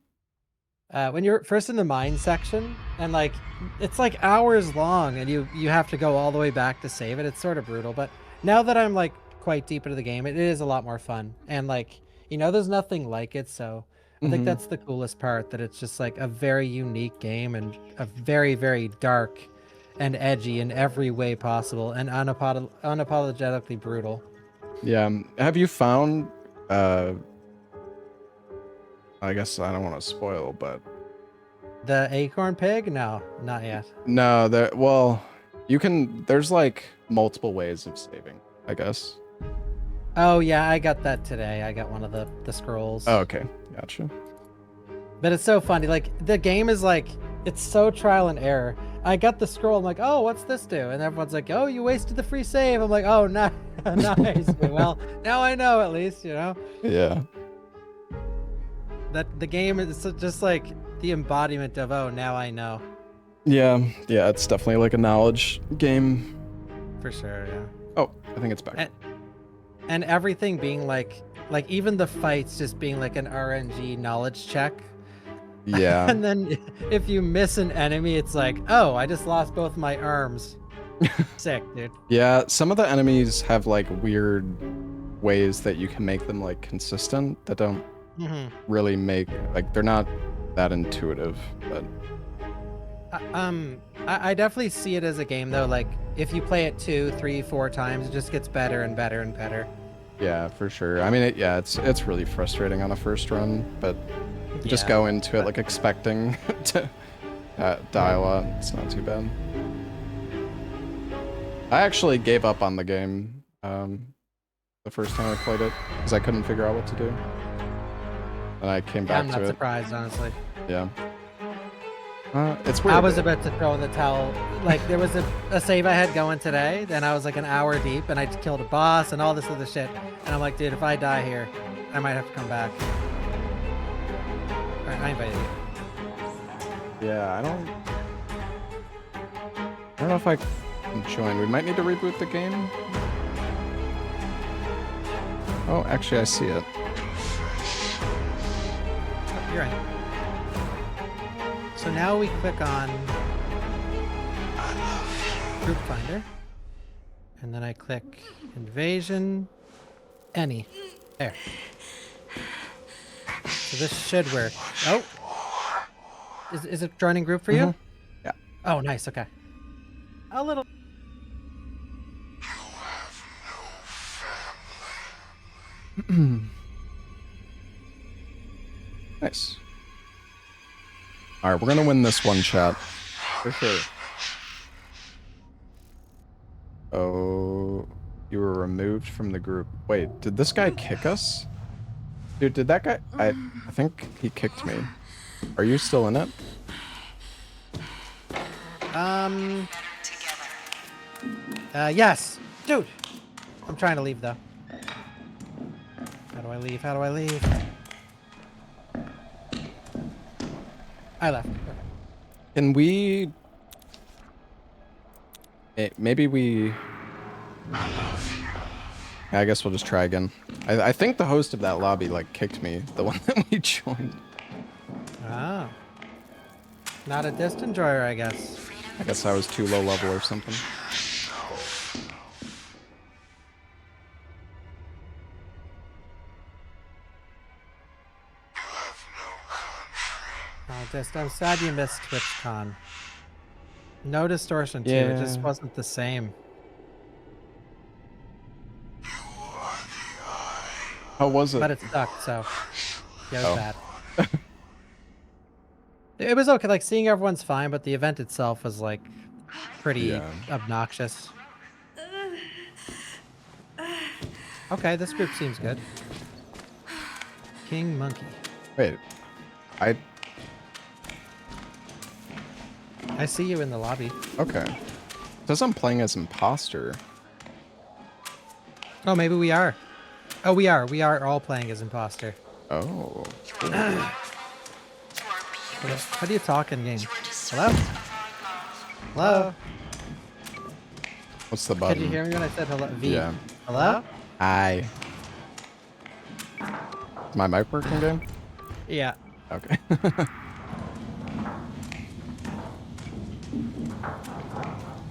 When you're first in the mine section and like it's like hours long and you have to go all the way back to save it, it's sort of brutal. But now that I'm like quite deep into the game, it is a lot more fun. And like, there's nothing like it, so I think that's the coolest part, that it's just like a very unique game and a very, very dark and edgy in every way possible and unapologetically brutal. Yeah, have you found I guess I don't want to spoil, but The acorn pig? No, not yet. no, there's like multiple ways of saving, I guess. Oh yeah, I got that today. I got one of the scrolls. Oh, okay, gotcha. But it's so funny. Like the game is like, it's so trial and error. I got the scroll. I'm like, oh, what's this do? And everyone's like, oh, you wasted the free save. I'm like, oh, nice. Well, now I know at least, Yeah. That the game is just like the embodiment of, oh, now I know. Yeah, it's definitely like a knowledge game. For sure, yeah. Oh, I think it's back. And everything being like even the fights just being like an RNG knowledge check. Yeah. And then if you miss an enemy, it's like, oh, I just lost both my arms. Sick, dude. Yeah, some of the enemies have like weird ways that you can make them like consistent that don't really make, like, they're not that intuitive, but I definitely see it as a game though. Like if you play it 2, 3, 4 times, it just gets better and better and better. Yeah, for sure. I mean, it's really frustrating on a first run, but you just go into it like expecting to die a lot. It's not too bad. I actually gave up on the game the first time I played it because I couldn't figure out what to do, and I came back to it. I'm not surprised, honestly. Yeah. It's weird. I was about to throw in the towel. Like there was a save I had going today, then I was like an hour deep and I killed a boss and all this other shit. And I'm like, dude, if I die here, I might have to come back. Alright, I invited you. Yeah, don't know if I can join. We might need to reboot the game. Oh, actually, I see it. Oh, you're right. So now we click on Group Finder. And then I click Invasion. Any. There. So this should work. Oh! Is it joining group for you? Yeah. Oh, nice. Okay. A little. Nice. All right, we're gonna win this one, chat. For sure. Oh, you were removed from the group. Wait, did this guy kick us? Dude, did that guy? I think he kicked me. Are you still in it? Yes. Dude! I'm trying to leave, though. How do I leave? How do I leave? I left. Can we... maybe we... I guess we'll just try again. I think the host of that lobby, like, kicked me. The one that we joined. Oh. Not a disc enjoyer, I guess. I guess I was too low level or something. Oh, Disc, I'm sad you missed TwitchCon. No distortion, too. Yeah. It just wasn't the same. How was it? But it sucked, so... Yeah, it was Oh. bad. It was okay, like, seeing everyone's fine, but the event itself was, like, pretty obnoxious. Okay, this group seems good. King Monkey. Wait. I see you in the lobby. Okay. Says I'm playing as imposter. Oh, maybe we are. Oh, we are. We are all playing as imposter. Oh. How do you talk in game? Hello? Hello? What's the button? Did you hear me when I said hello? V. Yeah. Hello? Hi. Is my mic working, game? Yeah. Okay.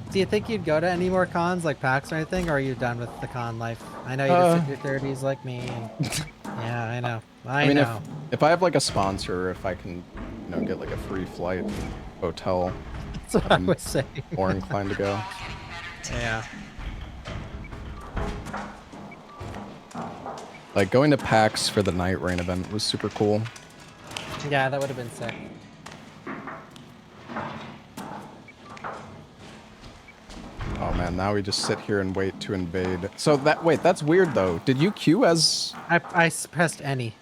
Do you think you'd go to any more cons, like PAX or anything, or are you done with the con life? I know you just hit your 30s like me. And... yeah, I know. I mean, know. if I have like a sponsor, if I can, get like a free flight, hotel, That's what I was saying. more inclined to go. Yeah. Like going to PAX for the Night Rain event was super cool. Yeah, that would have been sick. Oh man, now we just sit here and wait to invade. So that's weird though. Did you queue as? I pressed any.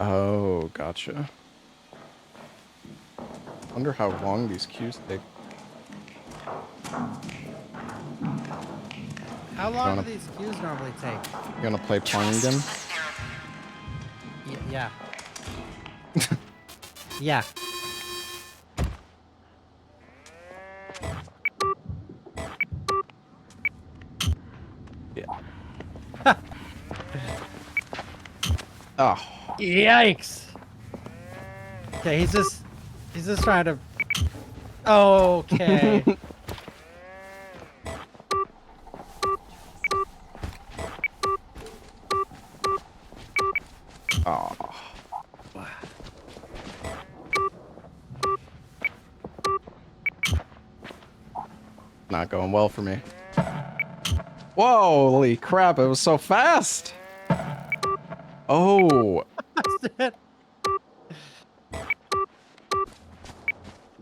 Oh, gotcha. Wonder how long these queues take. How long do these queues normally take? You wanna play Pong again? Yeah. Yeah. Yeah. Oh. Yikes. Okay, he's just trying to. Okay. Oh. Not going well for me. Whoa, holy crap, it was so fast! Oh.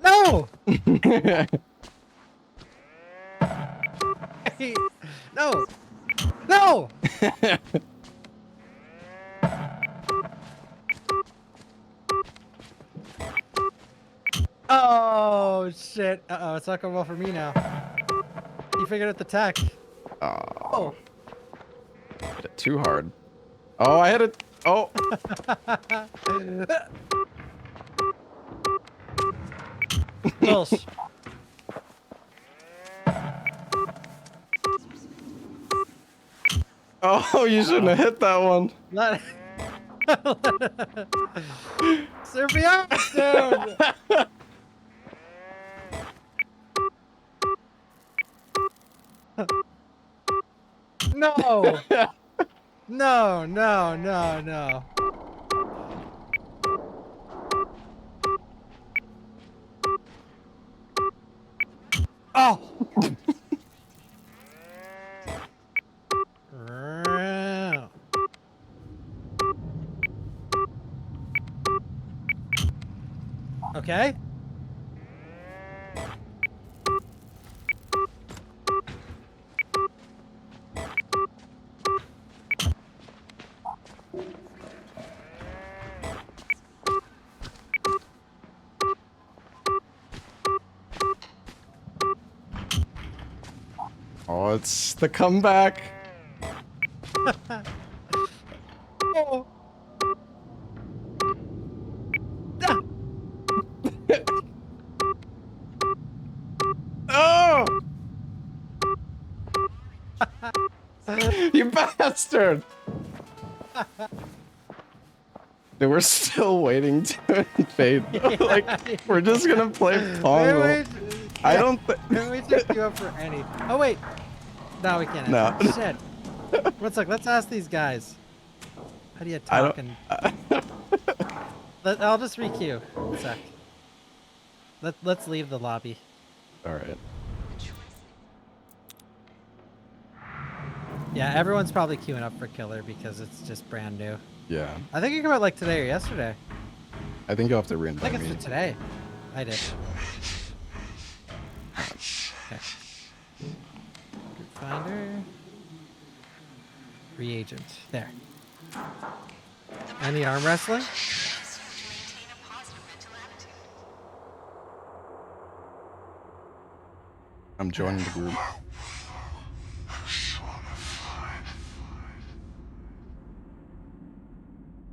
No! No! No! Oh shit! Uh-oh, it's not going well for me now. He figured out the tech. Oh. Hit it too hard. Oh, I hit it. Oh. Bullsh. Oh, you shouldn't have hit that one. Let Serpio, dude. No. No, no, no, no. Oh. Okay. Oh, it's the comeback. Oh. Oh! You bastard! Dude, we're still waiting to invade. Like, we're just gonna play Pongo. Wait, I don't think. can we take you up for any? Oh wait. No, we can't. No. Shit. One sec. Let's ask these guys. How do you I talk? don't. I'll just requeue. One sec. Let's leave the lobby. All right. Yeah, everyone's probably queuing up for Killer because it's just brand new. Yeah. I think it came out like today or yesterday. I think you'll have to I reinvite think it's me. for today. I did. Okay. Group finder. Reagent. There. Any arm wrestling? I'm joining the group.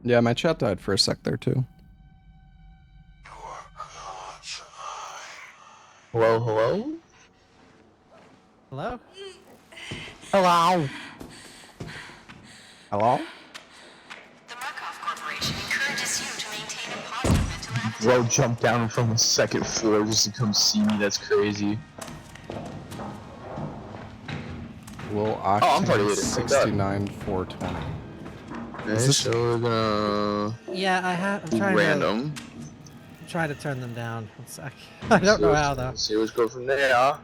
Yeah, my chat died for a sec there too. Hello, hello? Hello? Hello? Hello? The Markov Corporation encourages you to maintain a positive mental attitude. Bro jumped down from the second floor just to come see me, that's crazy. Will I'm Octane already hit it. 69 420. Okay, so we're gonna Yeah, I'm do trying random. to try to turn them down. One sec. I don't know how though. See what's go from there.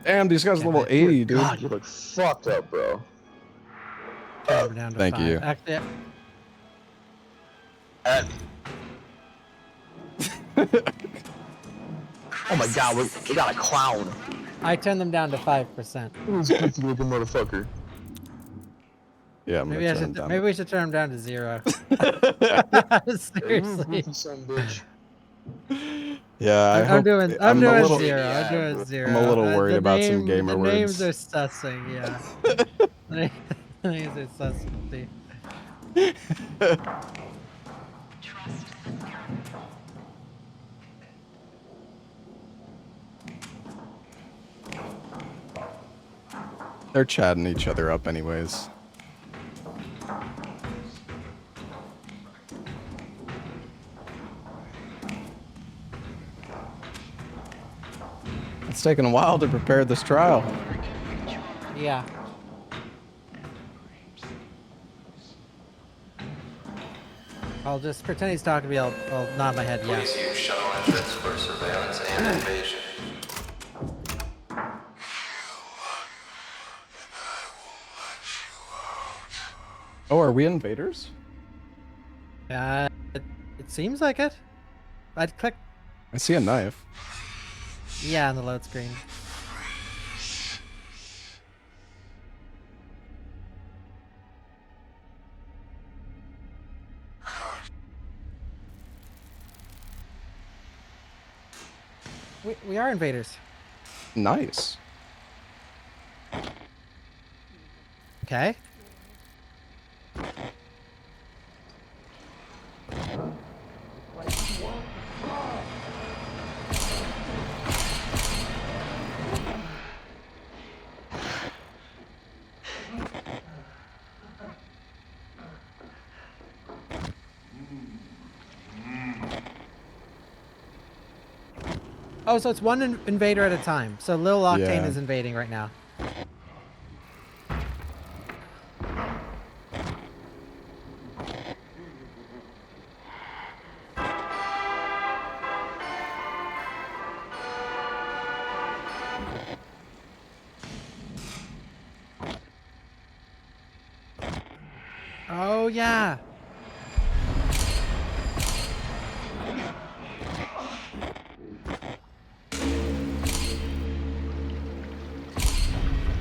Damn, these guys are level man. 80, dude. God, you look fucked up, bro. Turn them down to Thank 5. you. Actually, Oh my god, we got a clown. I turned them down to 5%. Who's goofy looking motherfucker? Yeah, I'm Maybe gonna I turn should. them Maybe down. we should turn them down to 0. Seriously. Goofy son of a bitch. Yeah, I I'm hope, doing. I'm I'm a doing little, 0. Yeah, I'm doing bro. 0. I'm a little worried the about some name, gamer the words. names are sussing. Yeah. The names are sussing. Trust the narrative. They're chatting each other up anyways. It's taken a while to prepare this trial. Yeah. I'll just pretend he's talking to me. I'll nod my head yes. Please use shuttle entrance for surveillance and invasion. Oh, are we invaders? It seems like it. I'd click. I see a knife. Yeah, on the load screen. We are invaders. Nice. Okay. Oh, so it's one invader at a time. So Lil Octane Yeah. is invading right now. Oh, yeah.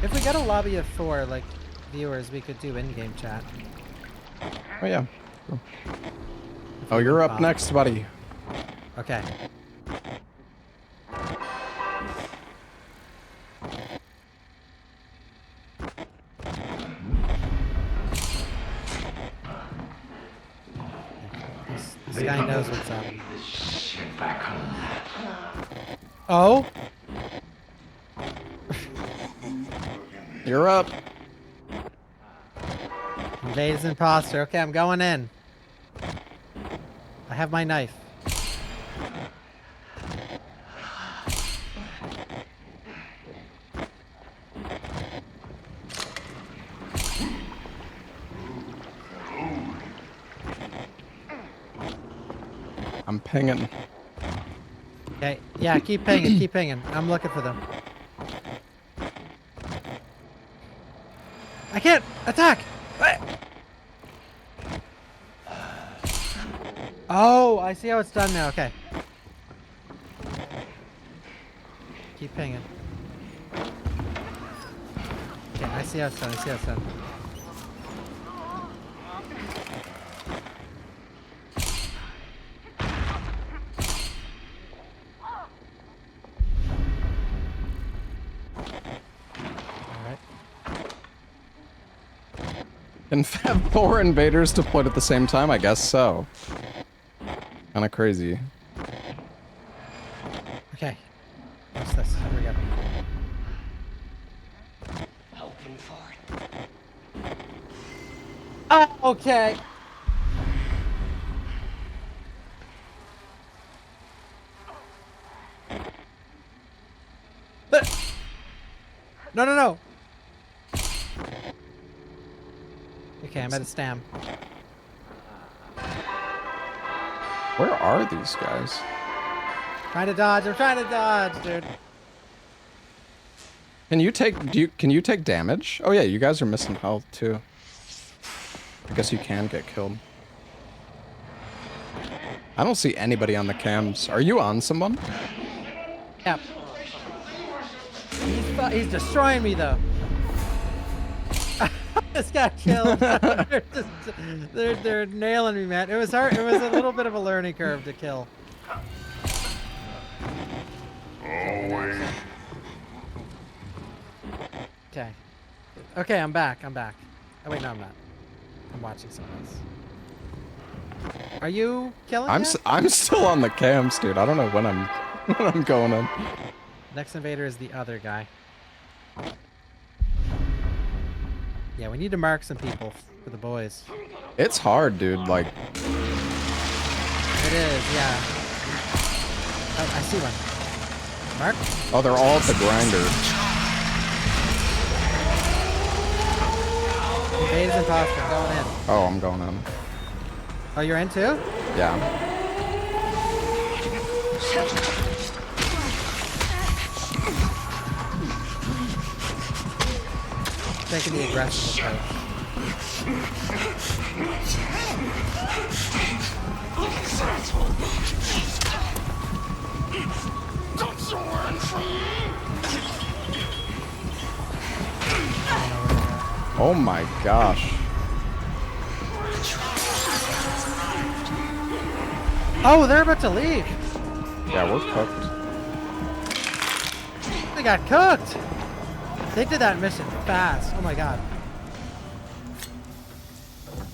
If we got a lobby of 4, like, viewers, we could do in-game chat. Oh, yeah. Cool. Oh, you're up next, buddy. Okay. This guy knows what's up. Oh? You're up. Invades imposter. Okay, I'm going in. I have my knife. I'm pinging. Okay, yeah, keep pinging, keep pinging. I'm looking for them. I can't attack. Oh, I see how it's done now. Okay. Keep pinging. Okay, I see how it's done. I see how it's done. Can have 4 invaders deployed at the same time? I guess so. Kinda crazy. Okay. What's this? Here we go. Open for it. Oh, okay. No, no, no. Okay, I'm at a stam. Where are these guys? Trying to dodge. I'm trying to dodge, dude. Can you take damage? Oh yeah, you guys are missing health too. I guess you can get killed. I don't see anybody on the cams. Are you on someone? Yep. He's destroying me though. Just got killed. they're nailing me, man. It was hard. It was a little bit of a learning curve to kill. Okay. Okay, I'm back. I'm back. Oh wait, no, I'm not. I'm watching someone else. Are you killing? I'm still on the cams, dude. I don't know when I'm going on. Next invader is the other guy. Yeah, we need to mark some people for the boys. It's hard, dude. Like. It is, yeah. Oh, I see one. Mark? Oh, they're all at the grinder. Invaders imposter, going in. Oh, I'm going in. Oh, you're in too? Yeah. Taking the aggressive approach. Oh my gosh. Oh, they're about to leave. Yeah, we're cooked. They got cooked. They did that mission fast. Oh my god.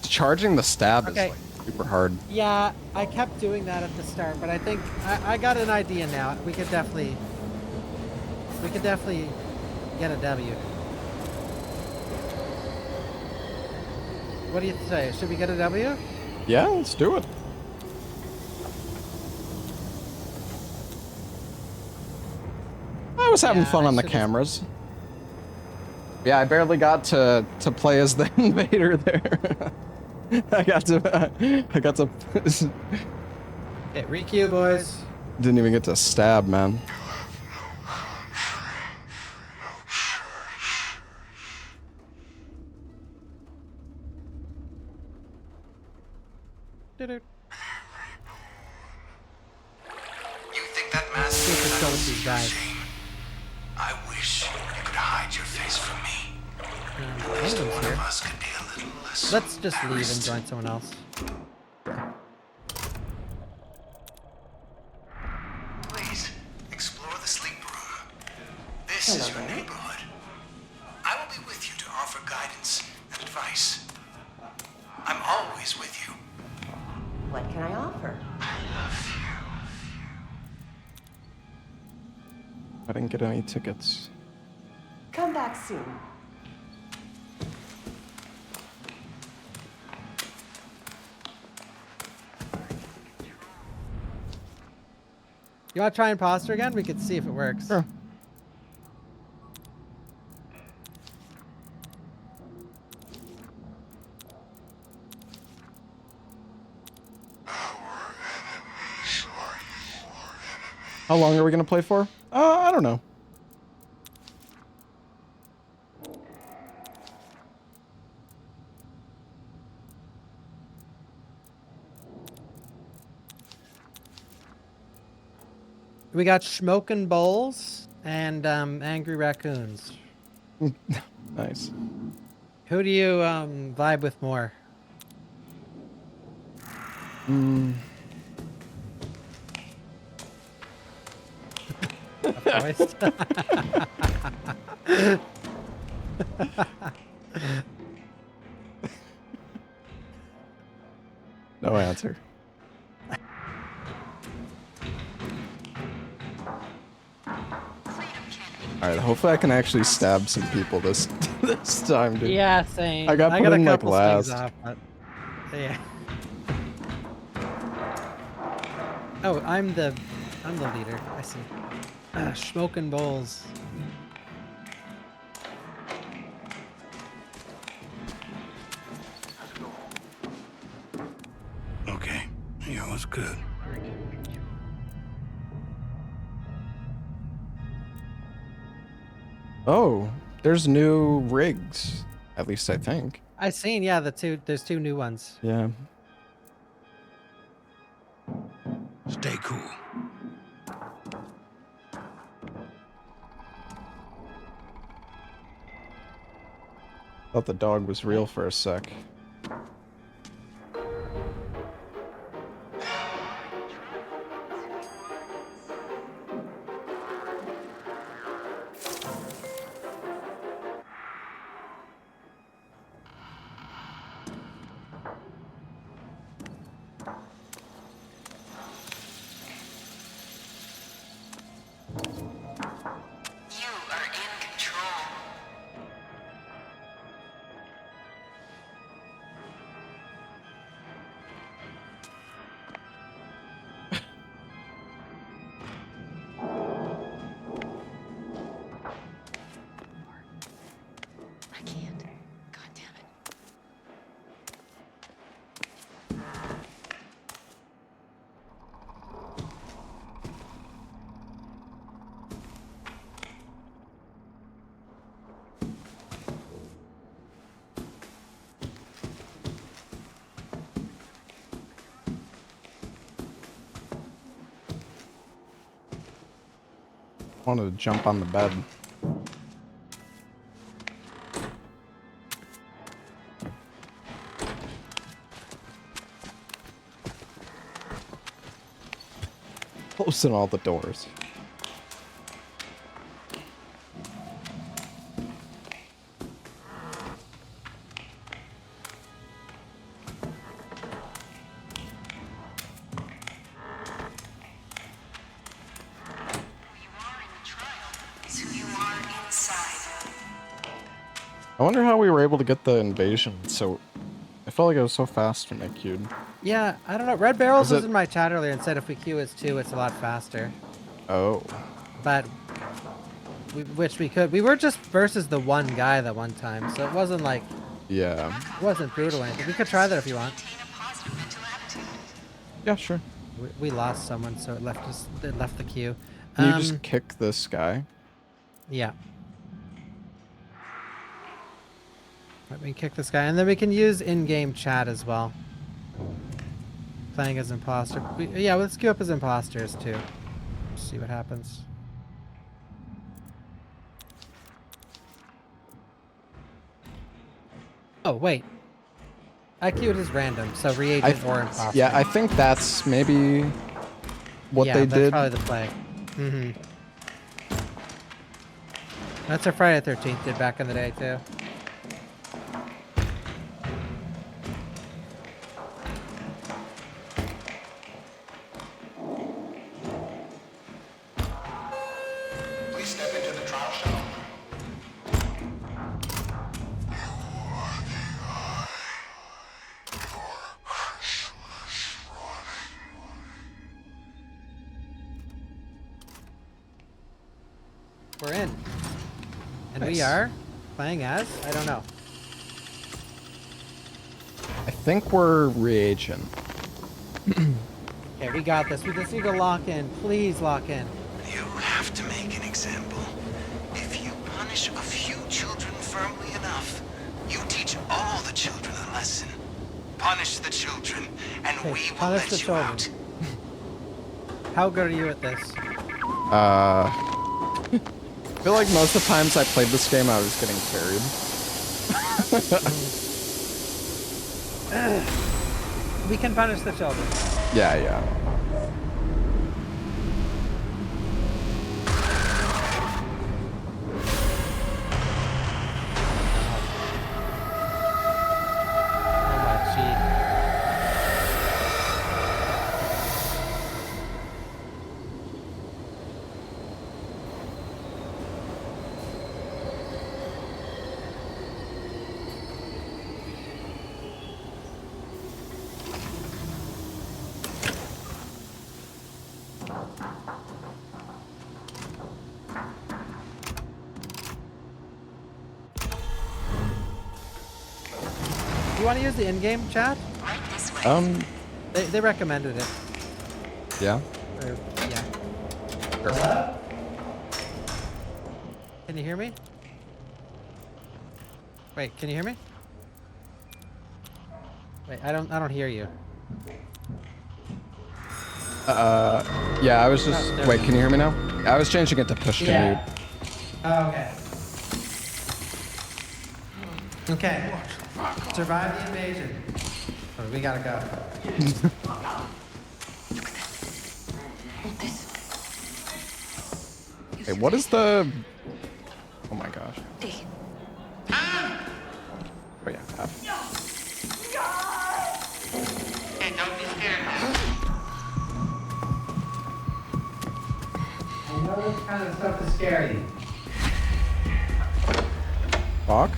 Charging the stab Okay. is like super hard. Yeah, I kept doing that at the start, but I think I got an idea now. We could definitely get a W. What do you say? Should we get a W? Yeah, let's do it. was having Yeah, fun I on the should've- cameras. Yeah, I barely got to play as the invader there. I got to Okay, requeue, boys. didn't even get to stab, man. Doo-doo. You think that mask See if it's is going with these guys. I wish you could hide your face from me. One of them's here. Us could be a little less. Let's just leave and join someone else. Please explore the sleep room. This Hello is your there. neighborhood. I will be with you to offer guidance and advice. I'm always with you. What can I offer? I didn't get any tickets. Come back soon. You want to try imposter again? We could see if it works. Sure. How long are we gonna play for? I don't know. We got smoking bowls and angry raccoons. Nice. Who do you vibe with more? Of course. No answer. Alright, hopefully I can actually stab some people this time, dude. Yeah, same. I got put a in, like, couple things last. off, but yeah. Oh, I'm the leader. I see. Smoking bowls. Okay, yeah, was good. Oh, there's new rigs. At least I think. I seen, yeah, there's two new ones. Yeah. Stay cool. Thought the dog was real for a sec. You are in control. I can't. God damn it. Wanted to jump on the bed. Closing all the doors. It's who you are inside. I wonder how we were able to get the invasion. So, I felt like it was so fast when they queued. Yeah, I don't know. Red Barrels Is was it- in my chat earlier and said if we queue as two, it's a lot faster. Oh. But which we could. We were just versus the one guy that one time, so it wasn't like Yeah. it wasn't brutal or anything. We could try that if you want. Maintain a positive mental attitude. Yeah, sure. We lost someone, so it left us. It left the queue. Can you just kick this guy? Yeah. Let me kick this guy, and then we can use in-game chat as well. Playing as imposter. Yeah, let's queue up as imposters too. See what happens. Oh wait, I queued as random, so reagent or imposter. Yeah, I think that's maybe what yeah, they that's did. probably the play. Mm-hmm. That's what Friday the 13th did back in the day too. Please step into the trial shuttle. We're in. And we Nice. are playing as? I don't know. I think we're reagent. Okay, we got this. We just need to lock in. Please lock in. You have to make an example. If you punish a few children firmly enough, you teach all the children a lesson. Punish the children, and Okay, we will punish let the you children. out. How good are you at this? I feel like most of the times I played this game, I was getting carried. We can punish the children. Yeah, yeah. Oh my gee. You want to use the in-game chat? Right this way. They recommended it. Yeah. Or, yeah. Sure. Can you hear me? Wait, can you hear me? Wait, I don't hear you. Yeah, I was just... there Wait, we can you hear me now? I was changing it to push to mute. Oh, okay. Okay. Survive the invasion. Oh, we gotta go. Hey, what is the... Oh my gosh. Oh yeah, F. Hey, don't be scared. I know this kind of stuff is scary. Fuck.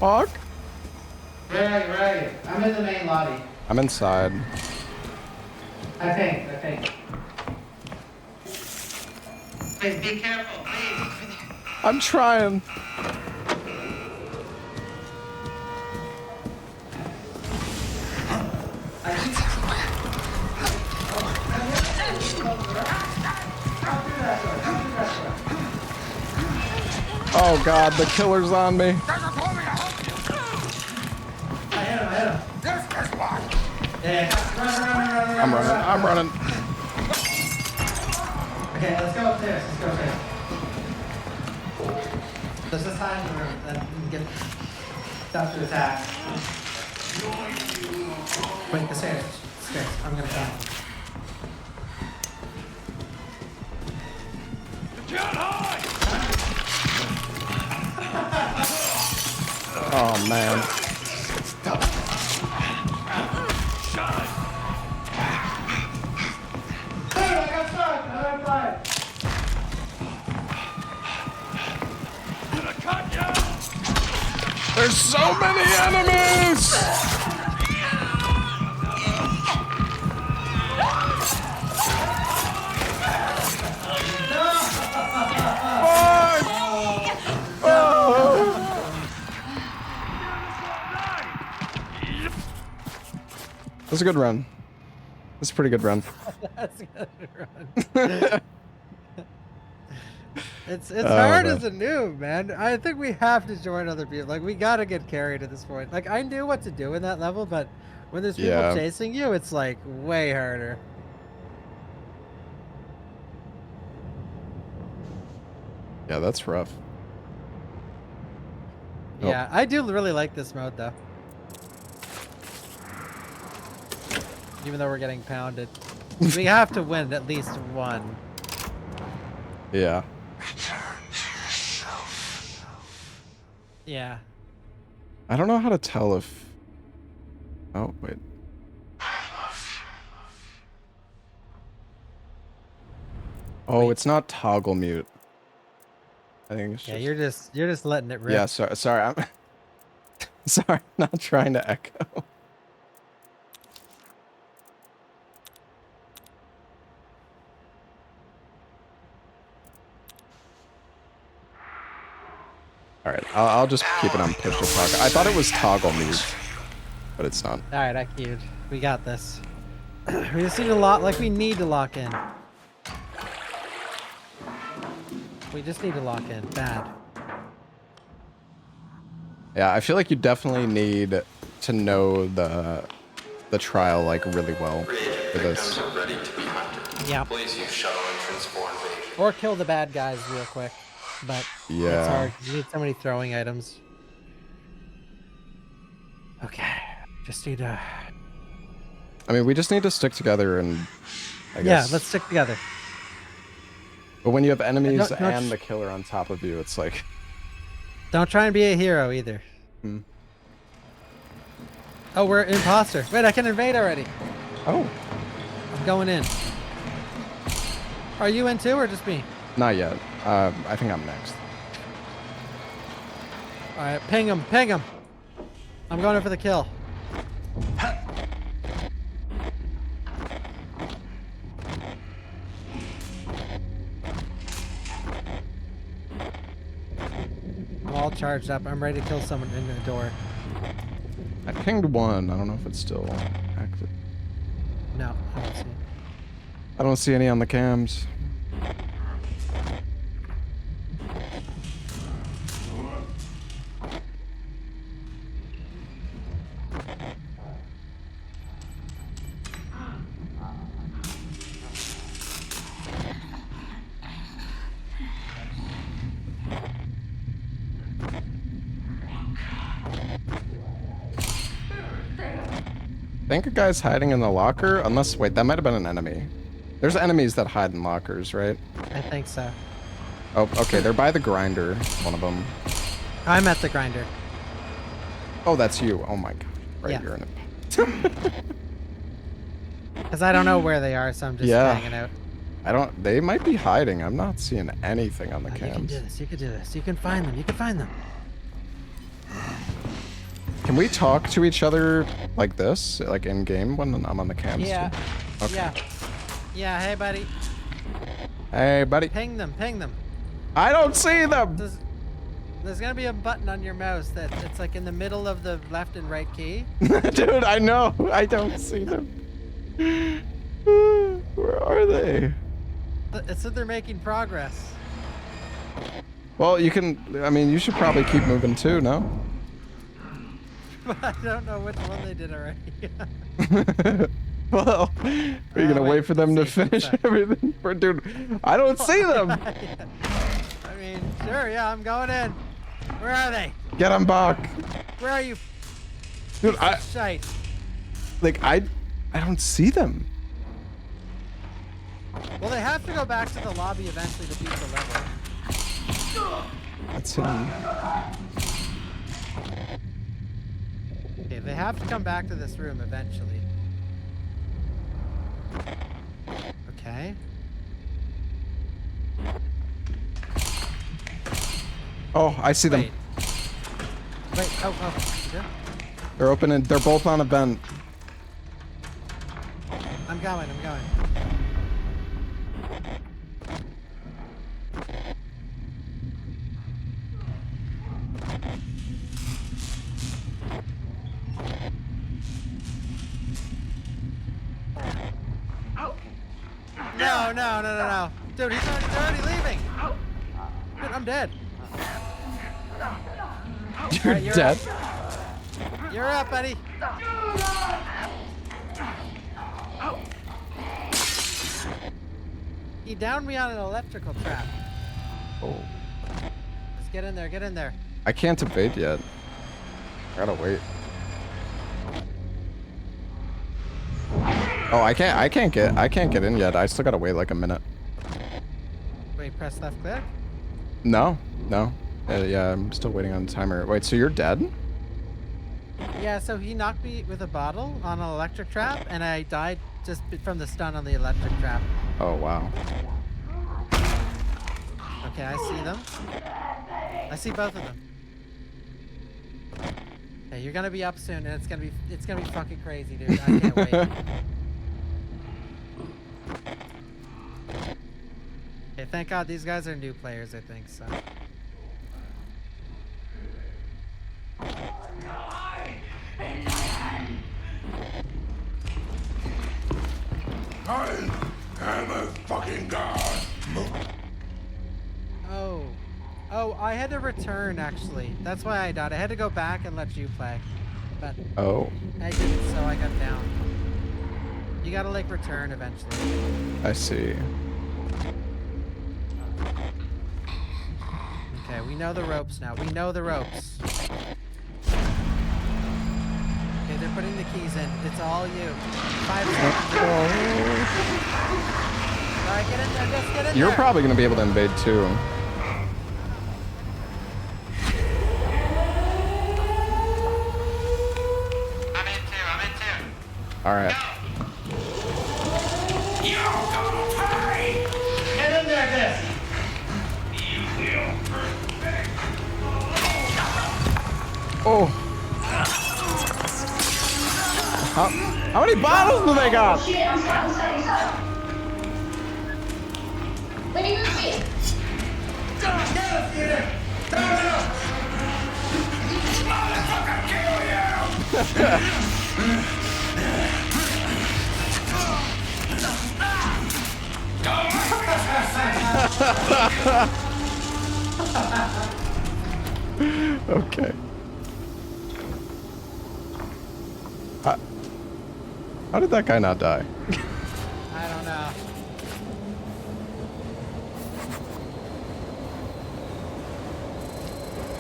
Fuck. Where are you? I'm in the main lobby. I'm inside. I think. Please be careful, please. I'm trying. Oh god, the killer's on me. I hit him. Yeah, I'm running. Okay, let's go upstairs. Let's just hide in the room and get stuff to attack. Wait, the stairs. I'm gonna come. Oh man. There's so many enemies! was a good run. That's a pretty good run. That's a good run. It's hard man. as a noob, man. I think we have to join other people. Like, we gotta get carried at this point. Like, I knew what to do in that level, but when there's people chasing you, it's like way harder. Yeah, that's rough. Yeah, I do really like this mode, though. Even though we're getting pounded. We have to win at least one. Yeah. Yeah. I don't know how to tell if... Oh, wait. Oh, it's not toggle mute. I think it's just... you're just letting it rip. Yeah, sorry, I'm... sorry, I'm not trying to echo. Alright, I'll just keep it on push to talk. I thought it was toggle mute, but it's not. Alright, I queued. We got this. We just need to lock, like, we need to lock in. We just need to lock in. Bad. Yeah, I feel like you definitely need to know the trial, like, really well for this. Are ready to be hunted. Yeah. Please use shuttle entrance for invasion. Or kill the bad guys real quick. But yeah, it's hard. You need so many throwing items. Okay. Just need to... I mean, we just need to stick together and... I guess. Yeah, let's stick together. But when you have enemies and the killer on top of you, it's like... Don't try and be a hero either. Hmm. Oh, we're imposter. Wait, I can invade already. Oh. I'm going in. Are you in too, or just me? Not yet. I think I'm next. Alright, ping him, ping him. I'm going in for the kill. I'm all charged up. I'm ready to kill someone in the door. I pinged one. I don't know if it's still active. No, I don't see it. I don't see any on the cams. I think a guy's hiding in the locker, unless, wait, that might have been an enemy. There's enemies that hide in lockers, right? I think so. Oh, okay, they're by the grinder, one of them. I'm at the grinder. Oh, that's you. Oh my god. Right, Yeah. you're in it. Because I don't know where they are, so I'm just hanging out. They might be hiding. I'm not seeing anything on the You can cams. do this, you can do this. You can find them, you can find them. Can we talk to each other like this, like in game when I'm on the cams? Yeah. Too? Okay. Yeah. Yeah, hey buddy. Hey, buddy. Ping them, ping them. I don't see them. There's gonna be a button on your mouse that it's like in the middle of the left and right key. Dude, I know. I don't see them. Where are they? It said they're making progress. Well, you can. I mean, you should probably keep moving too, no? But I don't know which one they did already. Well, are you gonna wait for them to finish everything? Dude, I don't see them. I mean, sure, yeah, I'm going in. Where are they? Get them back. Where are you? Dude, Shite. Like, I don't see them. Well, they have to go back to the lobby eventually to beat the level. That's him. Okay, they have to come back to this room eventually. Okay. Oh, I see them. Wait, oh, yeah. They're opening. They're both on a vent. I'm going. No, no, no, no, no. Dude, they're already leaving. Dude, I'm dead. You're Alright, dead. Up. You're up, buddy. He downed me on an electrical trap. Oh. Just get in there, get in there. I can't evade yet. I gotta wait. Oh, I can't get in yet. I still gotta wait like a minute. Wait, press left click? No. Yeah, I'm still waiting on the timer. Wait, so you're dead? Yeah, so he knocked me with a bottle on an electric trap, and I died just from the stun on the electric trap. Oh, wow. Okay, I see them. I see both of them. Okay, you're gonna be up soon, and it's gonna be fucking crazy, dude. I can't wait. Okay, thank God these guys are new players, I think, so. I am a fucking god. Oh, I had to return, actually. That's why I died. I had to go back and let you play. But Oh. I didn't, so I got down. You gotta, like, return eventually. I see. Okay, we know the ropes now. We know the ropes. Okay, they're putting the keys in. It's all you. 5 seconds. Alright, get in there. Just get in there. You're probably gonna be able to invade too. I'm in too. All right. You're gonna pay! Get in there, Des! You will perfect. Oh. How many bottles do they got? Shit, I'm sorry. What do you mean? Motherfucker, kill Okay. How did that guy not die? I don't know.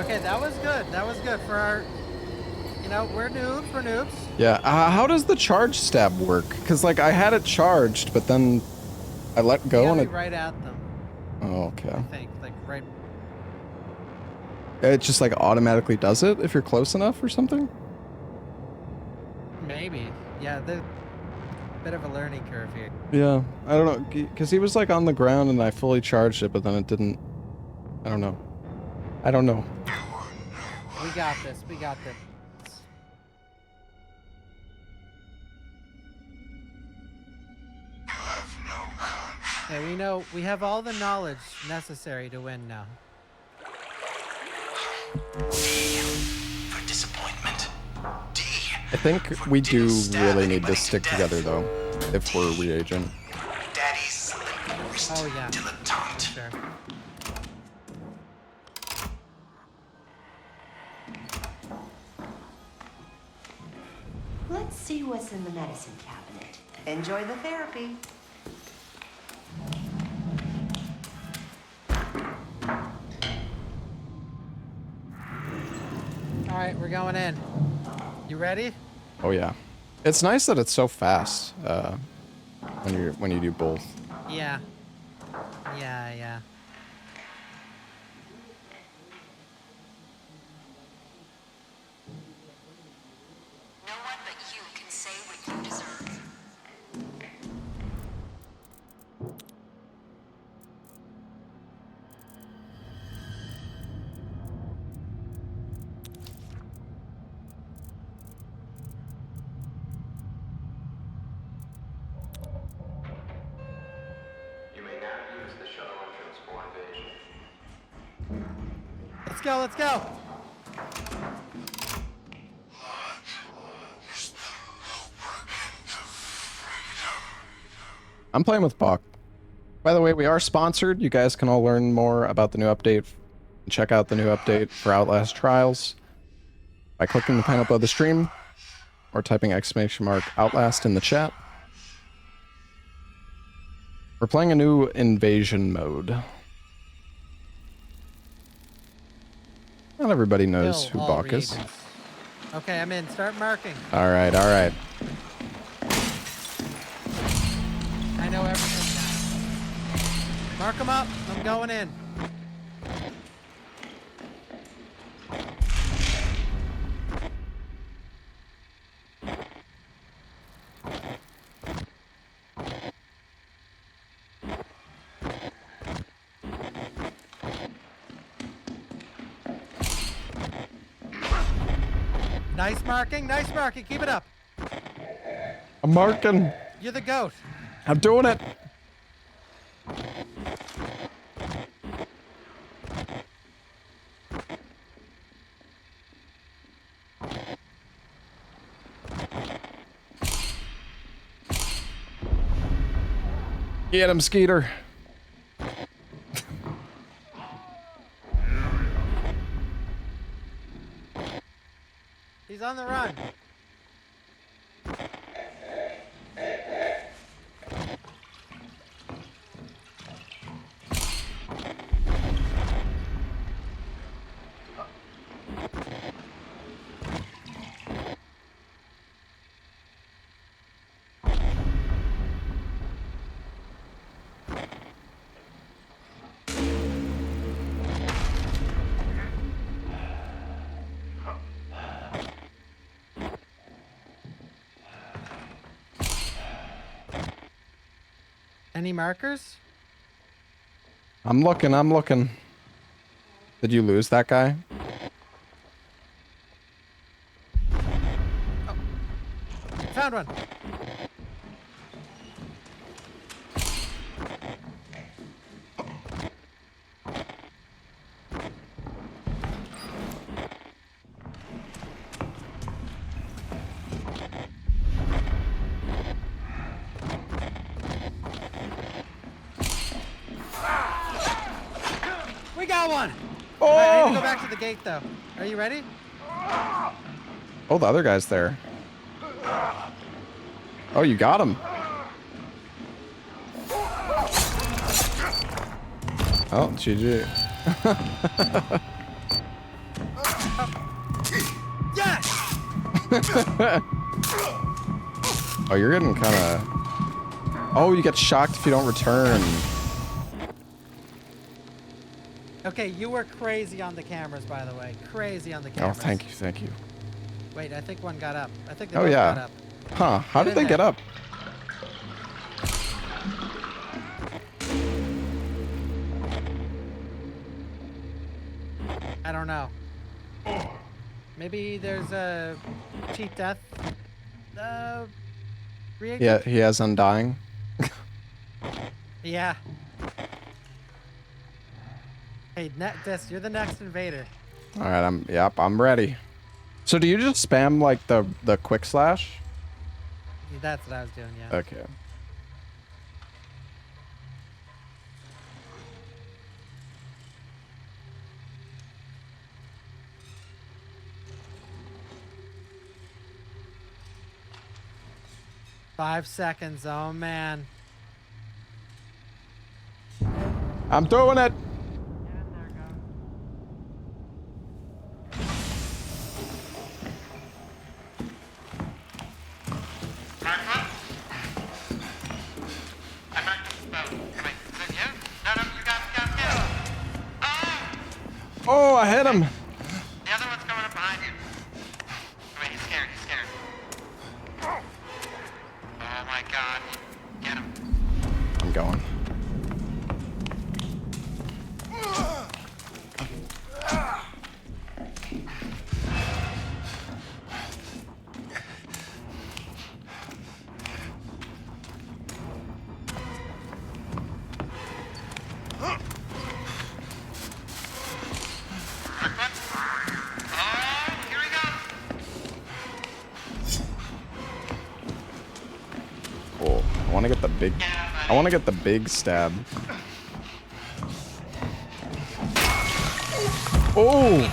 Okay, that was good. That was good for our... You know, we're noobs. Yeah. How does the charge stab work? Because like I had it charged, but then I let go and it. Right at them. Oh, okay. I think, like right. It just like automatically does it if you're close enough or something. Maybe. Yeah, there's a bit of a learning curve here. Yeah, I don't know, because he was like on the ground and I fully charged it, but then it didn't. I don't know. We got this. Okay, we know we have all the knowledge necessary to win now. For disappointment. D. I think we do really need to stick together though, if we're reagent. Daddy's wrist Oh yeah. dilettante. Sure. Let's see what's in the medicine cabinet. Enjoy the therapy. All right, we're going in. You ready? Oh yeah. It's nice that it's so fast when you do both. Yeah. Yeah. No one but you can say what you deserve. You may now use the shuttle entrance for invasion. Let's go. I'm playing with Bach. By the way, we are sponsored. You guys can all learn more about the new update. Check out the new update for Outlast Trials by clicking the panel below the stream or typing !Outlast in the chat. We're playing a new invasion mode. Not everybody knows who Bach is. Okay, I'm in. Start marking. All right, all right. I know everything now. Mark them up. I'm going in. Nice marking, nice marking. Keep it up. I'm marking. You're the goat. I'm doing it. Get him, Skeeter. He's on the run. Any markers? I'm looking, I'm looking. Did you lose that guy? Oh. Found one. We got one! Oh! I need to go back to the gate, though. Are you ready? Oh, the other guy's there. Oh, you got him. Oh, GG. Yes! Oh, you're getting kind of... Oh, you get shocked if you don't return. Okay, you were crazy on the cameras, by the way. Crazy on the Oh, cameras. thank you, thank you. Wait, I think one got up. I think they Oh, both yeah. got up. Huh, how Get did in they there. get up? I don't know. Maybe there's a cheat death reagent? Yeah, he has Undying. Yeah. Hey, Dis, you're the next invader. All right, I'm ready. So do you just spam like the quick slash? That's what I was doing, yeah. Okay. Five seconds, oh man. I'm doing it. Oh, I hit him. The other one's coming up behind you. Wait, he's scared, he's scared. Oh my god. Get him. I'm going. Cool. I want to get the big... Get him, I want to get the big stab. Oh!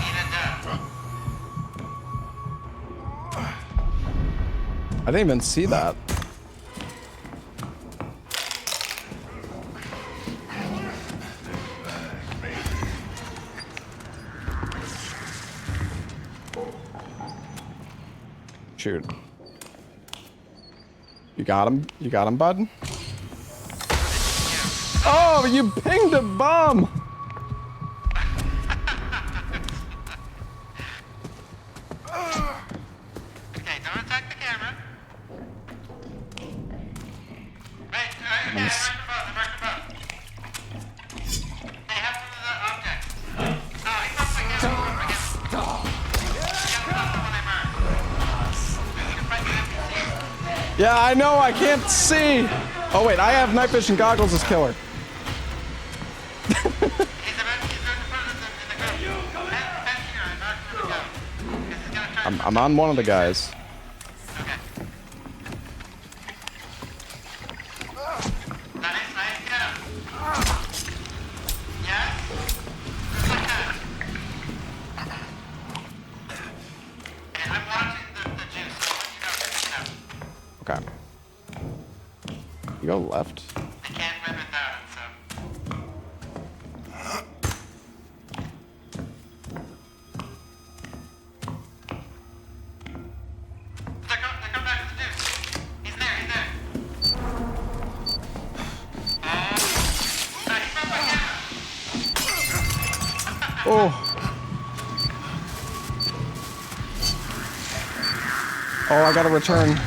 I didn't even see that. Shoot. You got him? You got him, bud? Oh, you pinged a bomb! Okay, don't attack the camera. Right, okay, I marked the boat. They have one of the objects. Oh, he broke my camera. Yeah, I know, I can't see! Oh wait, I have night vision goggles as killer. I'm on one of the guys. Okay. That is nice, yeah. Yes? Like that. Okay, I'm watching the juice, so let you know. Okay. You go left. I can't live without it, so. They're back to the juice. He's there. He broke my camera. Oh. Oh, I gotta return.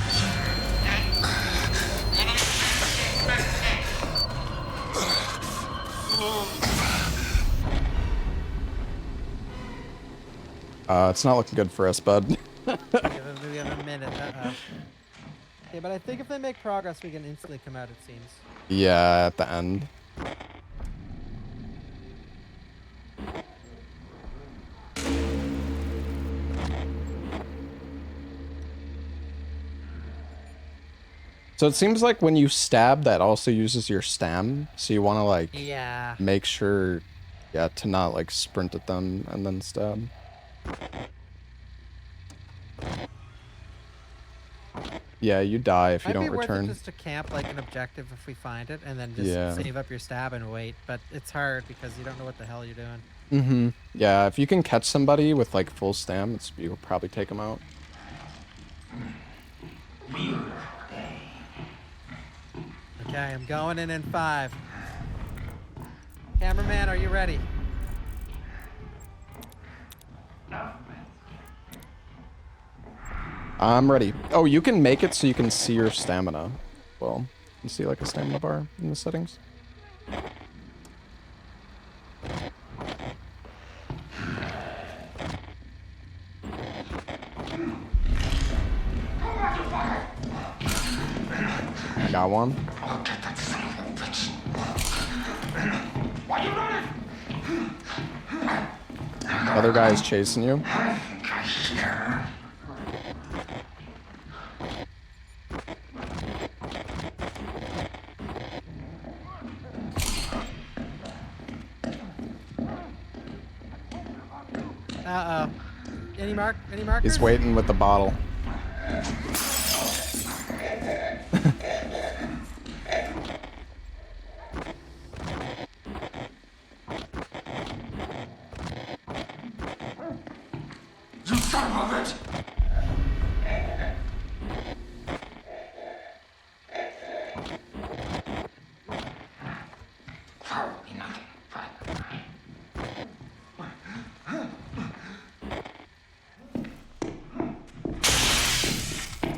It's not looking good for us, bud. We have a minute. Okay, but I think if they make progress, we can instantly come out, it seems. Yeah, at the end. So it seems like when you stab, that also uses your stam. So you want to like make sure, to not like sprint at them and then stab. Yeah, you die if you don't return. Might be worth it just to camp like an objective if we find it, and then just save up your stab and wait. But it's hard because you don't know what the hell you're doing. Mm-hmm. Yeah, if you can catch somebody with like full stam, you'll probably take them out. Okay, I'm going in 5. Cameraman, are you ready? I'm ready. Oh, you can make it so you can see your stamina. Well, you see like a stamina bar in the settings. I got one. Why are you running? Other guy is chasing you. Uh-oh. Any markers? He's waiting with the bottle. You son of a bitch!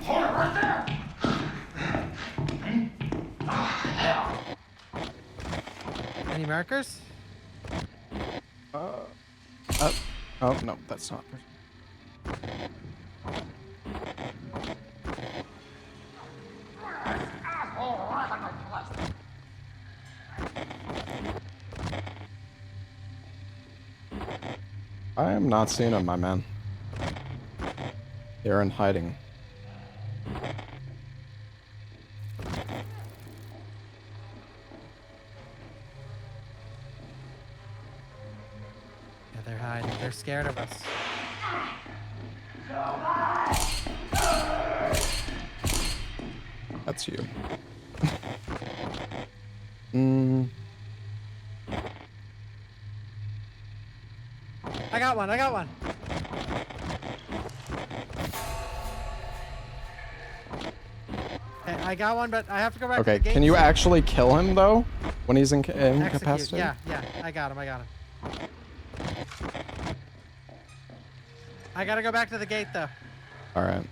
Hold it right there! Oh, hell. Any markers? Oh, no, that's not. I am not seeing him, my man. They're in hiding. They're scared of us. That's you. Mm. I got one. I got one. Okay, I got one, but I have to go back to the Okay, gate. can you actually kill him though? When he's Execute. incapacitated? Yeah, I got him. I gotta go back to the gate though. All right.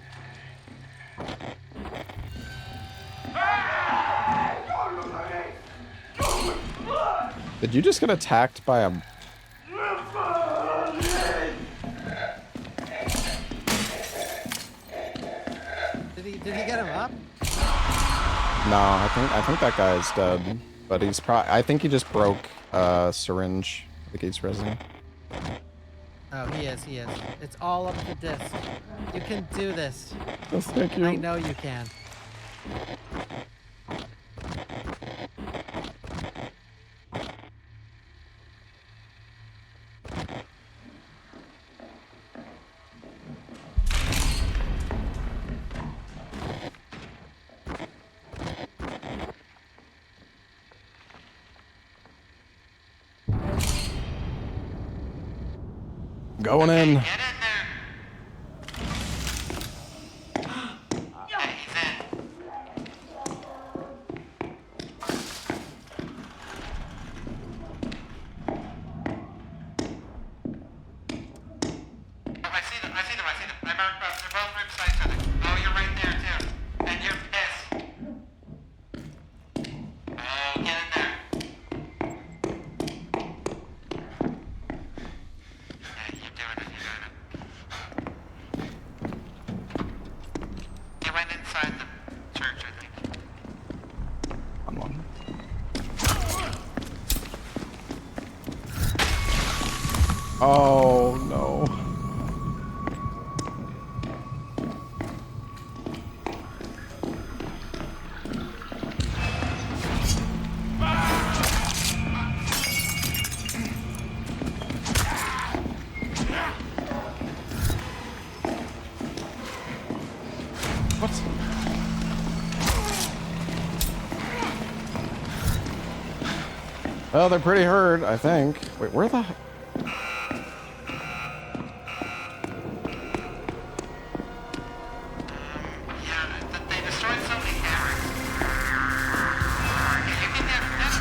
Did you just get attacked by a... Did he get him up? No, I think that guy's dead. But he's probably... I think he just broke syringe. I think he's resing. Oh, he is. It's all up to disc. You can do this. Yes, thank you. I know you can. Going in. Get in there. Yeah, he's in. Oh, I see them. I marked both. They're both right beside each other. Oh, you're right there too. And you're pissed. Oh, get in there. Yeah, you're doing it. He went inside the church, I think. Come on. Oh, no. What? Well, they're pretty hurt, I think. Wait, where the... Yeah, they destroyed so many barracks. You can get this.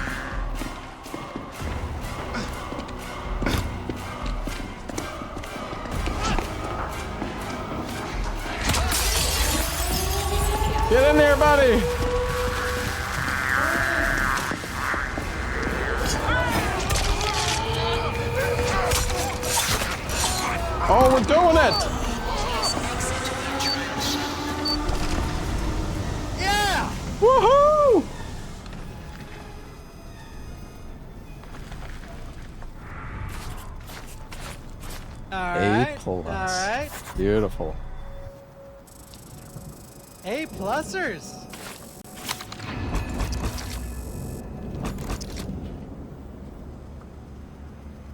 Get in there, buddy! Oh, we're doing it! Yeah! Woohoo! Alright. A+. Alright. Beautiful. A+ers.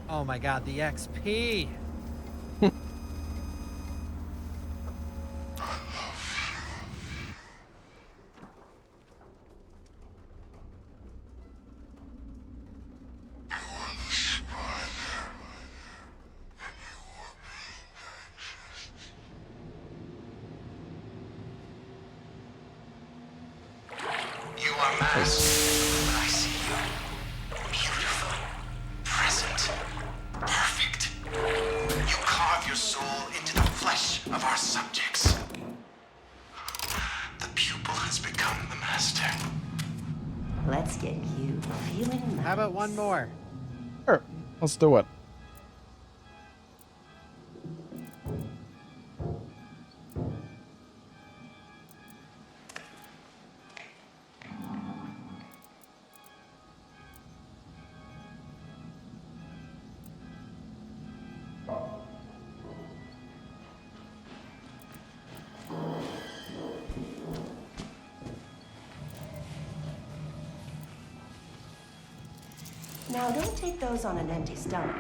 Oh my god, the XP. You are masked, but I see you. Beautiful, present, perfect. You carve your soul into the flesh of our subjects. The pupil has become the master. Let's get you feeling nice. How about one more? Sure, let's do it. Now, don't take those on an empty stomach.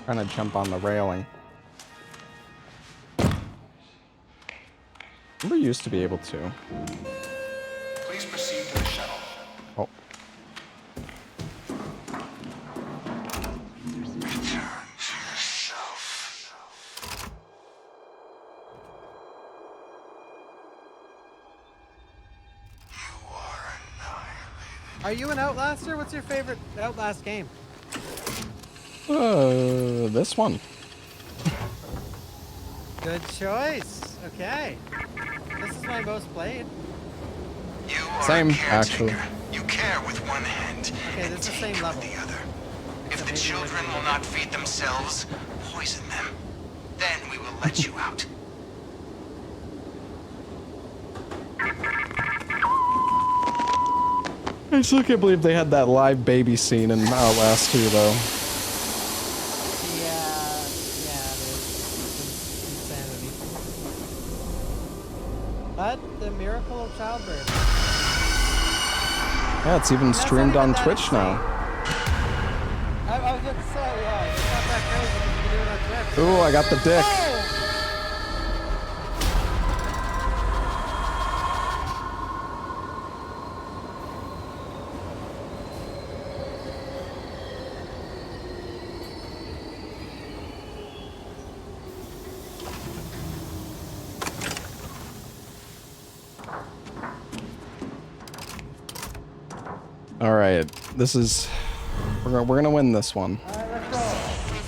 Trying to jump on the railing. We used to be able to. Please proceed to the shuttle. Oh. Return to yourself. You are annihilated. Are you an Outlaster? What's your favorite Outlast game? This one. Good choice. Okay. This is my most played. You are Same, a caretaker. actually. You care with one hand Okay, and this is the take same with level. the other. If Except the maybe children we're will not feed themselves, poison them. Then we will let you out. I still can't believe they had that live baby scene in Outlast 2, though. Yeah, dude. It's insanity. But the miracle of childbirth. Yeah, it's even That's streamed not on even that Twitch insane. now. I was gonna say, yeah, it's not that crazy because you can do it on Twitch. Ooh, I got the dick. Oh! All right, this is we're gonna win this one.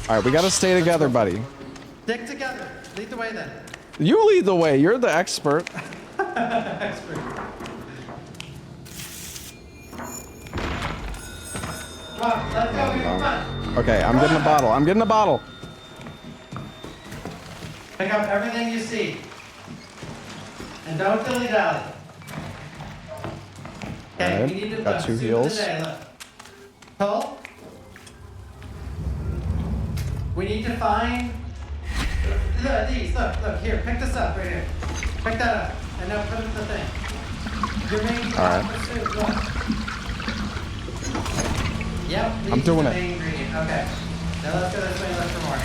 All right, we gotta stay together, buddy. Stick together. Lead the way then. You lead the way. You're the expert. Expert. Come on, let's go. Come on. Okay, I'm getting a bottle. I'm getting a bottle. Pick up everything you see. And don't dilly-dally. Okay, Alright, we need to got look. two Soup heals. of the day, look. Pull. We need to find these. Look, here, pick this up right here. Pick that up. And now put it in the thing. Your main soup, look. Yep, I'm doing the it. main ingredient. Okay. Now let's go this way and look for more.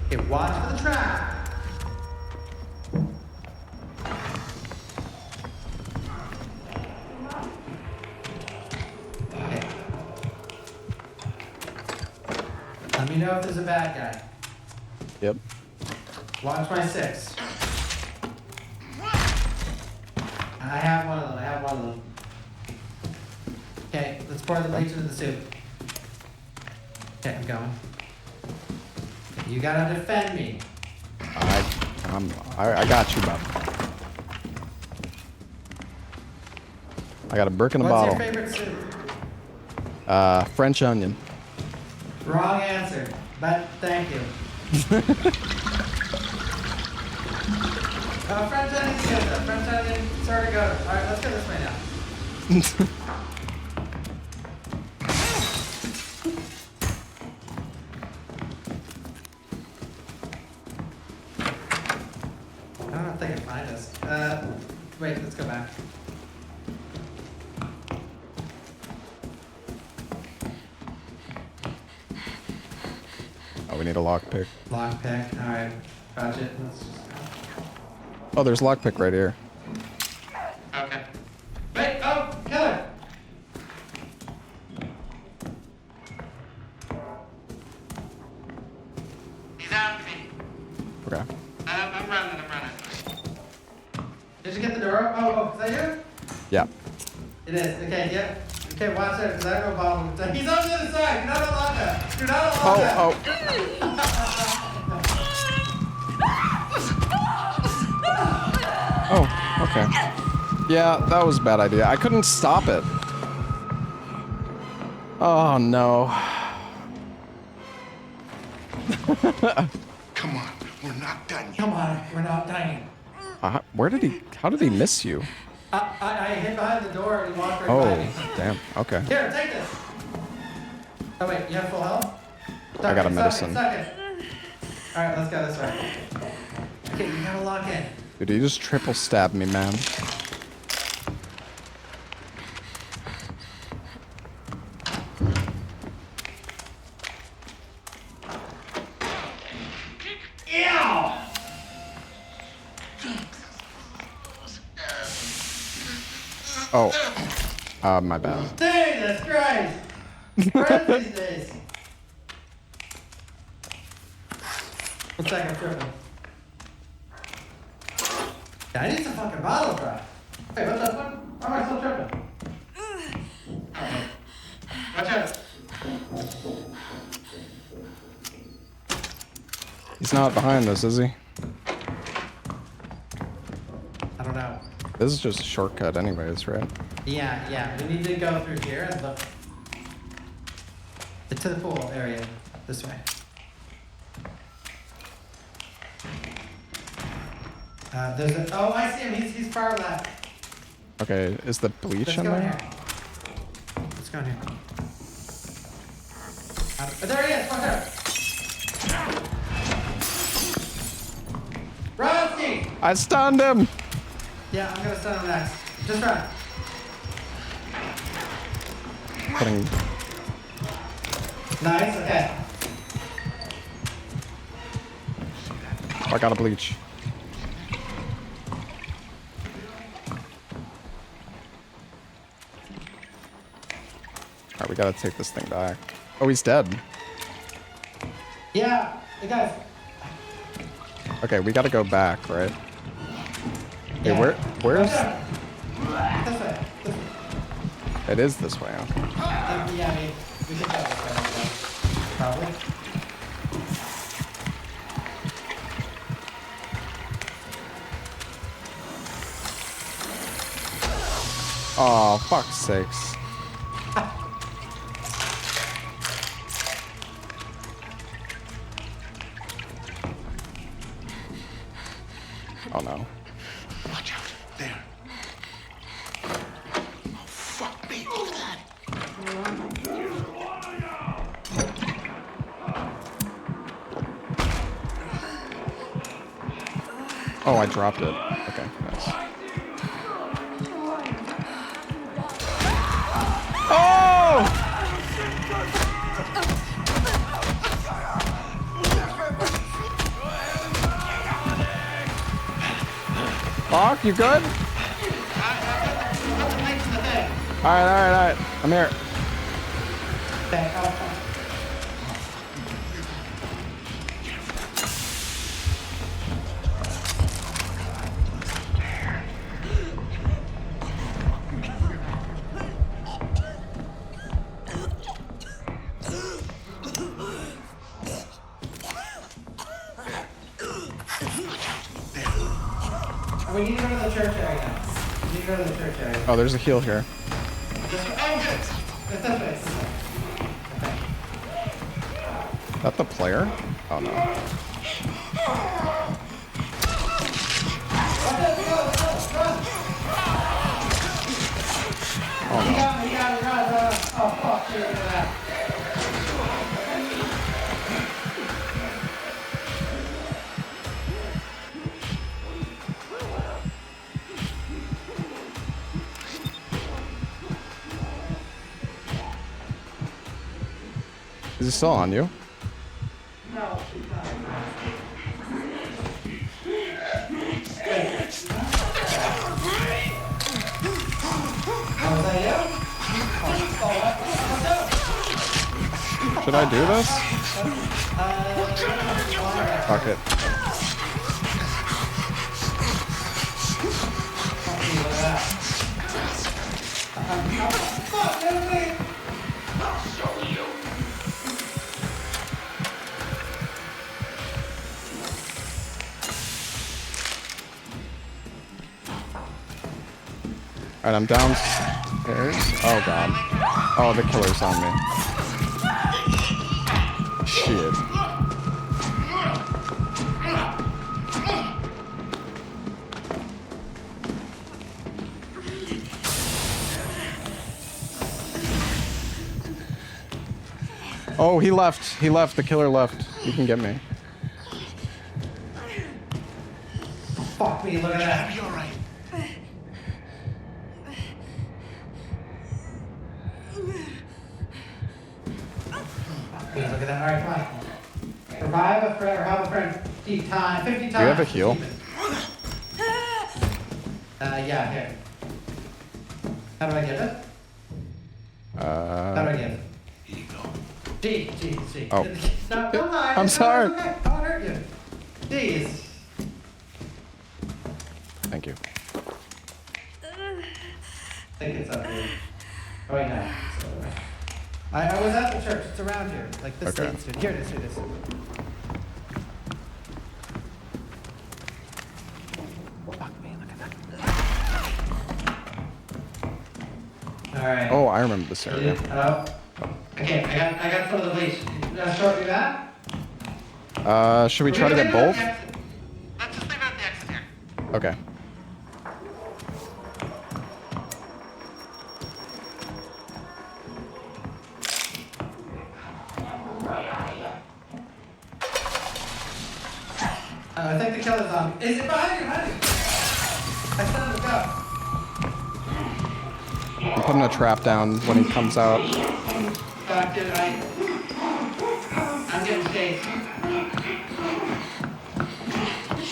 Okay, watch for the trap. Okay. Let me know if there's a bad guy. Yep. Watch my 6. I have one of them. Okay, let's pour the bleach into the soup. Okay, I'm going. You gotta defend me. I got you, bud. I got a brick and a What's bottle. your favorite soup? French onion. Wrong answer, but thank you. French onion's good though. French onion sort of good. Alright, let's go this way now. I don't think I can find us. Wait, let's go back. Oh, we need a lockpick. Lockpick, alright. Got it. Let's just go. Oh, there's lockpick right here. Okay. Wait, oh, killer! He's after me. Okay. I'm running. Did you get the door? Oh, is that you? Yeah. It is. Okay, yeah. Okay, watch it, because I have no bottom. He's on the other side. Do not unlock that. Do not unlock that. Oh, okay. Yeah, that was a bad idea. I couldn't stop it. Oh, no. Come on, we're not done yet. Come on, we're not dying. How did he miss you? I hid behind the door and walked right by me. Oh, damn. Okay. Here, take this. Oh, wait, you have full health? I got a medicine. Suck it. Alright, let's go this way. Okay, you gotta lock in. Dude, he just triple stabbed me, man. Oh. My bad. Jesus Christ! Where is this? One second, I'm tripping. Yeah, I need some fucking bottle drop. Hey, what the fuck? Why am I still tripping? Watch out. He's not behind this, is he? I don't know. This is just a shortcut anyways, right? Yeah, we need to go through here and look. To the pool area. This way. There's a. Oh, I see him. He's far left. Okay, is the bleach Let's in go in there? here. Let's go in here. There he is. Watch out. Run, Steve! I stunned him! Yeah, I'm gonna stun him next. Just run. Putting... Nice, okay. I got a bleach. Alright, we gotta take this thing back. Oh, he's dead. Yeah, hey guys. Okay, we gotta go back, right? Hey, Yeah. where's... This way. This way. It is this way, okay. Yeah, we should go this way. Probably. Oh, fuck's sakes. Oh no. Watch out. There. Oh, fuck me. Look at that. Oh, I dropped it. Okay, nice. Oh! Fuck, you good? Alright. I'm here. We need to go to the church area. We need to go to the church area. Oh, there's a heal here. This way. Oh, good. It's this way. Okay. Is that the player? Oh no. Oh no. You got it, run. Oh, fuck. Look at that. Is he still on you? No. Should I do this? Fuck it. Alright, I'm downstairs. Oh god. Oh, the killer's on me. Shit. Oh, he left. He left. The killer left. You can get me. Fuck me, look at that. You're right. Look at that. Alright, come on. Revive a friend or help a friend 50 times. 50 times. Do you have a heal? Yeah, here. How do I get it? How do I get it? Here you go. G. Oh. No, come on. I'm sorry. Okay. I won't hurt you. Jeez. Thank you. I think it's up here. Oh, wait, no. It's over there. I was at the church. It's around here. Like this Okay. leads to. Here it is. Here it is. Fuck me. Look at that. All right. Oh, I remember this area. Oh. Okay, I got some of the bleach. Short me that? Should we try to get both? Let's just leave it at the exit here. Okay. I think the killer's on. Is it behind you? I said him to go. I'm putting a trap down when he comes out. God, did I? I'm getting chased.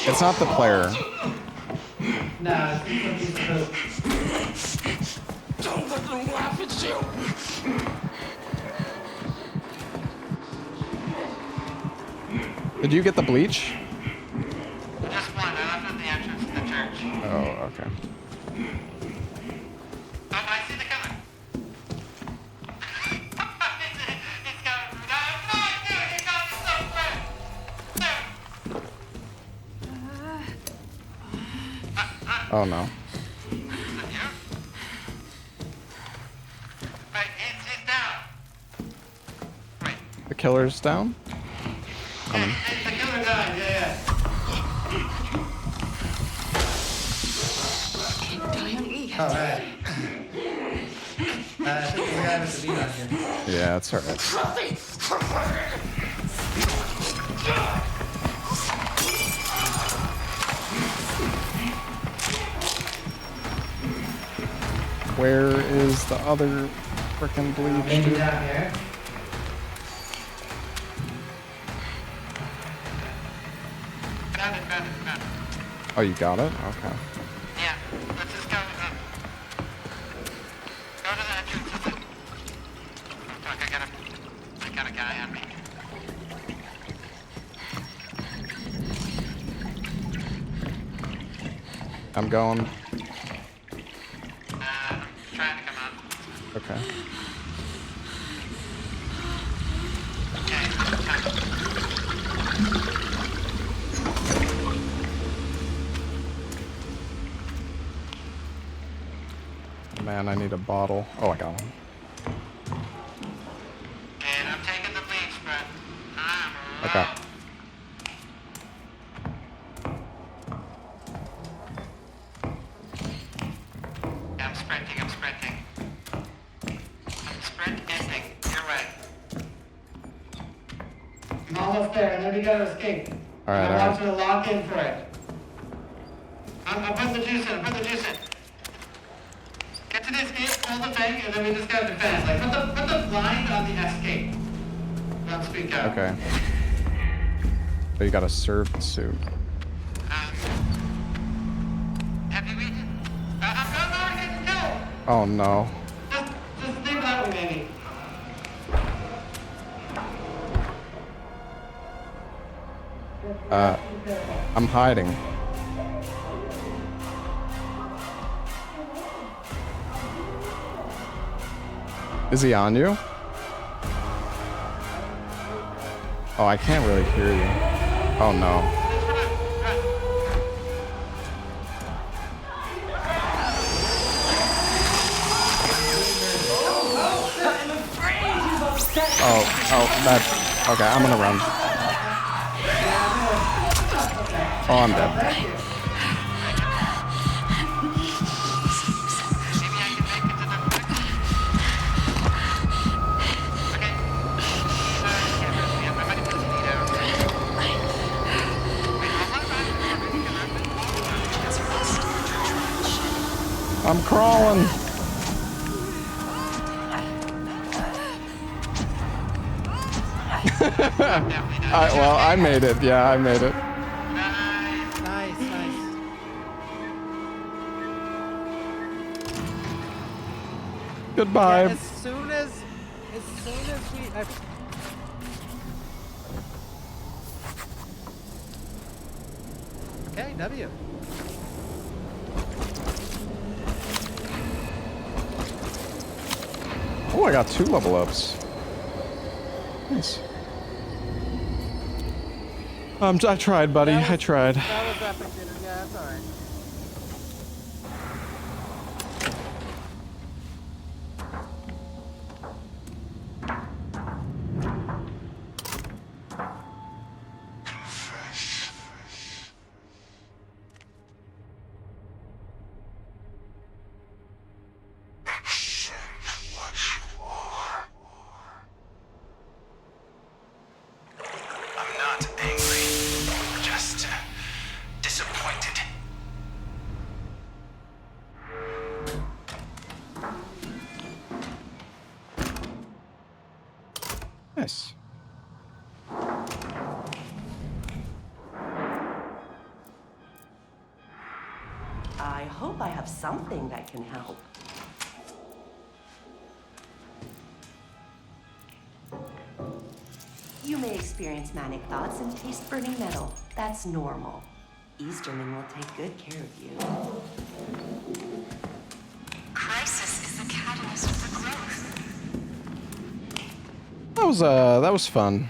It's not the player. No, it's a piece of poop. Don't let them laugh at you. Did you get the bleach? Just one. I left it at the entrance to the church. Oh, okay. Oh, I see the killer. He's coming. No, dude, he got me so quick. Oh no. Is that you? Wait, he's down. Wait. The killer's down? Hey, the killer died. Yeah. All right. I think the guy with the beat on here. Yeah, it's alright. Where is the other frickin' bleach, Maybe dude? down here. Found it. Oh, you got it? Okay. Yeah, let's just go. Go to the entrance of the. Fuck, I got a guy on me. I'm going. I'm trying to come out. Okay. Okay, Man, I need a bottle. Oh, I got one. and I'm taking the bleach, but I'm low. Okay. Yeah, I'm sprinting. I'm sprinting. You're right. I'm almost there, and then we gotta escape. Alright, I alright. want you to lock in for it. I'm putting the juice in. Get to the escape, pull the thing, and then we just gotta defend. Like, put the blind on the escape. Don't speak out. Okay. But you gotta serve the suit. Have you eaten? I'm going to get killed. Oh no. Just leave it that way, maybe. I'm hiding. Is he on you? Oh, I can't really hear you. Oh no. Oh, that's okay. I'm gonna run. Oh, I'm dead. I'm crawling. Well, I made it. Yeah, I made it. Nice, nice. Goodbye. Yeah, as soon as we. Okay, W. Oh, I got 2 level ups. Nice. I tried, buddy. I tried. That was epic, dude. Yeah, that's alright. Nice. I hope I have something that can help. You may experience manic thoughts and taste burning metal. That's normal. Easterling will take good care of you. Crisis is the catalyst for growth. That was fun.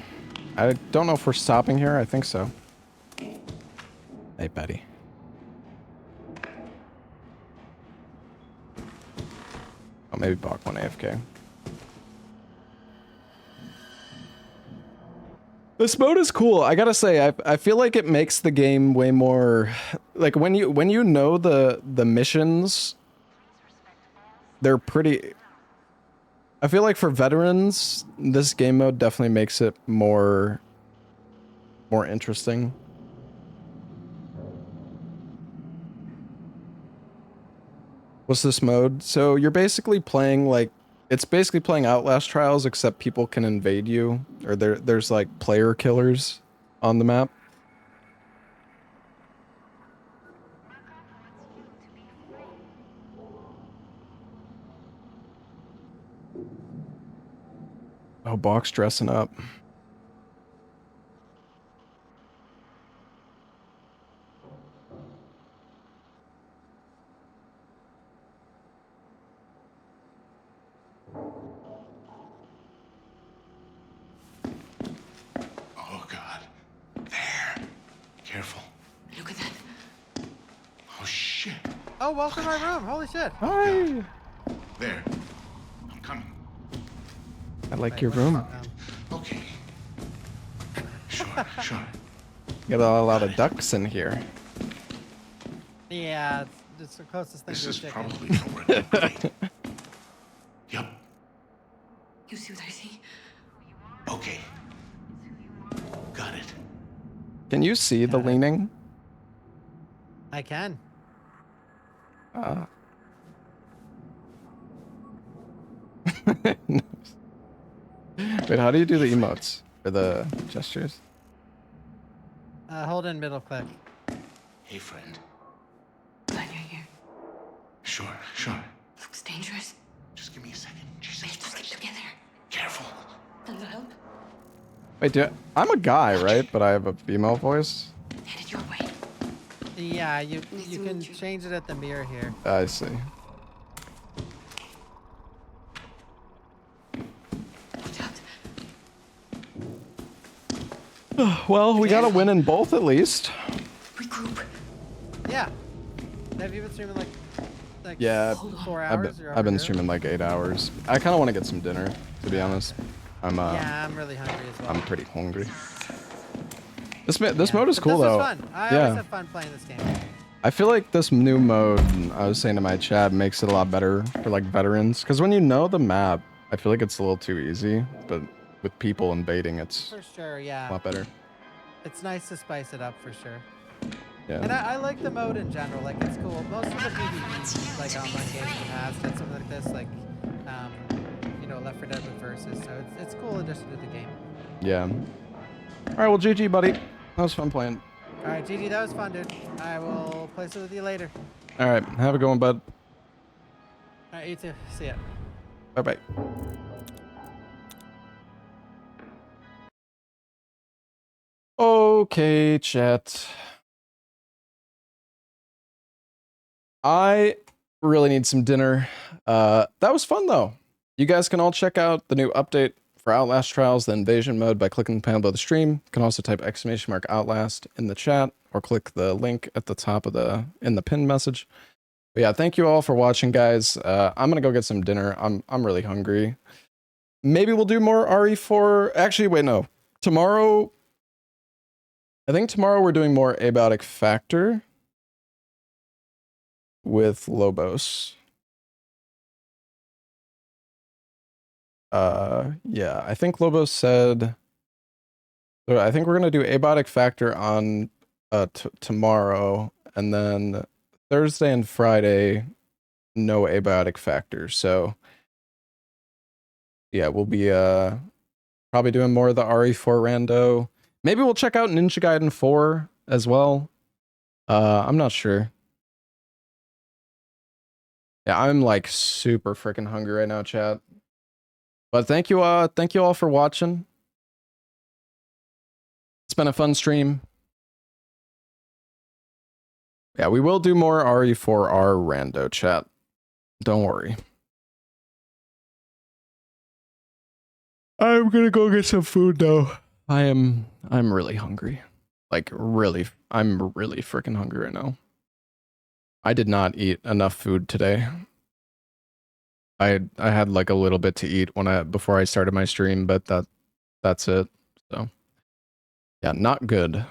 I don't know if we're stopping here. I think so. Hey, buddy. Oh, maybe Bach went AFK. This mode is cool. I gotta say, I feel like it makes the game way more like when you know the missions, they're pretty. I feel like for veterans, this game mode definitely makes it more interesting. What's this mode? So you're basically playing like, it's basically playing Outlast Trials, except people can invade you, or there's like player killers on the map. Oh, Bach's dressing up. Oh, God. There. Careful. Look at that. Oh, shit. Oh, welcome to my room. Holy shit. Hi. There. I'm coming. I like your room. Okay. Sure, sure. You got a lot of ducks in here. Yeah, it's the closest thing This to a is chicken. probably nowhere near great. Yup. You see what I see? Okay. Got it. Can you see the leaning? I can. Wait, how do you do the emotes or the gestures? Hold in middle click. Hey, friend. Glad you're here. Sure, sure. Looks dangerous. Just give me a second. Jesus We have to stick together. Careful. A little help. Wait, I'm a guy, right? But I have a female voice? Headed your way. Yeah, you can change it at the mirror here. I see. Well, we gotta win in both at least. Yeah. Have you been streaming like Yeah, 4 I've hours? I've been streaming like 8 hours. I kind of want to get some dinner, to be honest. Yeah, I'm really hungry as well. I'm pretty hungry. This mode is cool this though. Is fun. I always have fun playing this game. I feel like this new mode, I was saying to my chat, makes it a lot better for like veterans. Because when you know the map, I feel like it's a little too easy. But with people invading, it's for sure, yeah, a lot better. It's nice to spice it up for sure. Yeah. And I like the mode in general. Like it's cool. Most of the PvP like online games in the past had something like this, like you know, Left 4 Dead with versus. So it's cool addition to the game. Yeah. All right. Well, GG, buddy. That was fun playing. All right, GG, that was fun, dude. I will play some with you later. All right. Have a good one, bud. All right, you too. See ya. Bye-bye. Okay, chat. I really need some dinner. That was fun, though. You guys can all check out the new update for Outlast Trials, the invasion mode, by clicking the panel below the stream. You can also type !Outlast in the chat or click the link at the top of in the pinned message. But yeah, thank you all for watching, guys. I'm gonna go get some dinner. I'm really hungry. Maybe we'll do more RE4. Actually, wait, no. Tomorrow, I think tomorrow we're doing more Abiotic Factor with Lobos. Yeah, I think Lobos said, so I think we're gonna do Abiotic Factor on tomorrow, and then Thursday and Friday, no Abiotic Factor. So yeah, we'll be probably doing more of the RE4 rando. Maybe we'll check out Ninja Gaiden 4 as well. I'm not sure. Yeah, I'm like super freaking hungry right now, chat. But thank you all for watching. It's been a fun stream. Yeah, we will do more RE4R rando, chat. Don't worry. I'm gonna go get some food though. I'm really hungry. Like really, I'm really freaking hungry right now. I did not eat enough food today. I had like a little bit to eat before I started my stream, but that's it. So yeah, not good.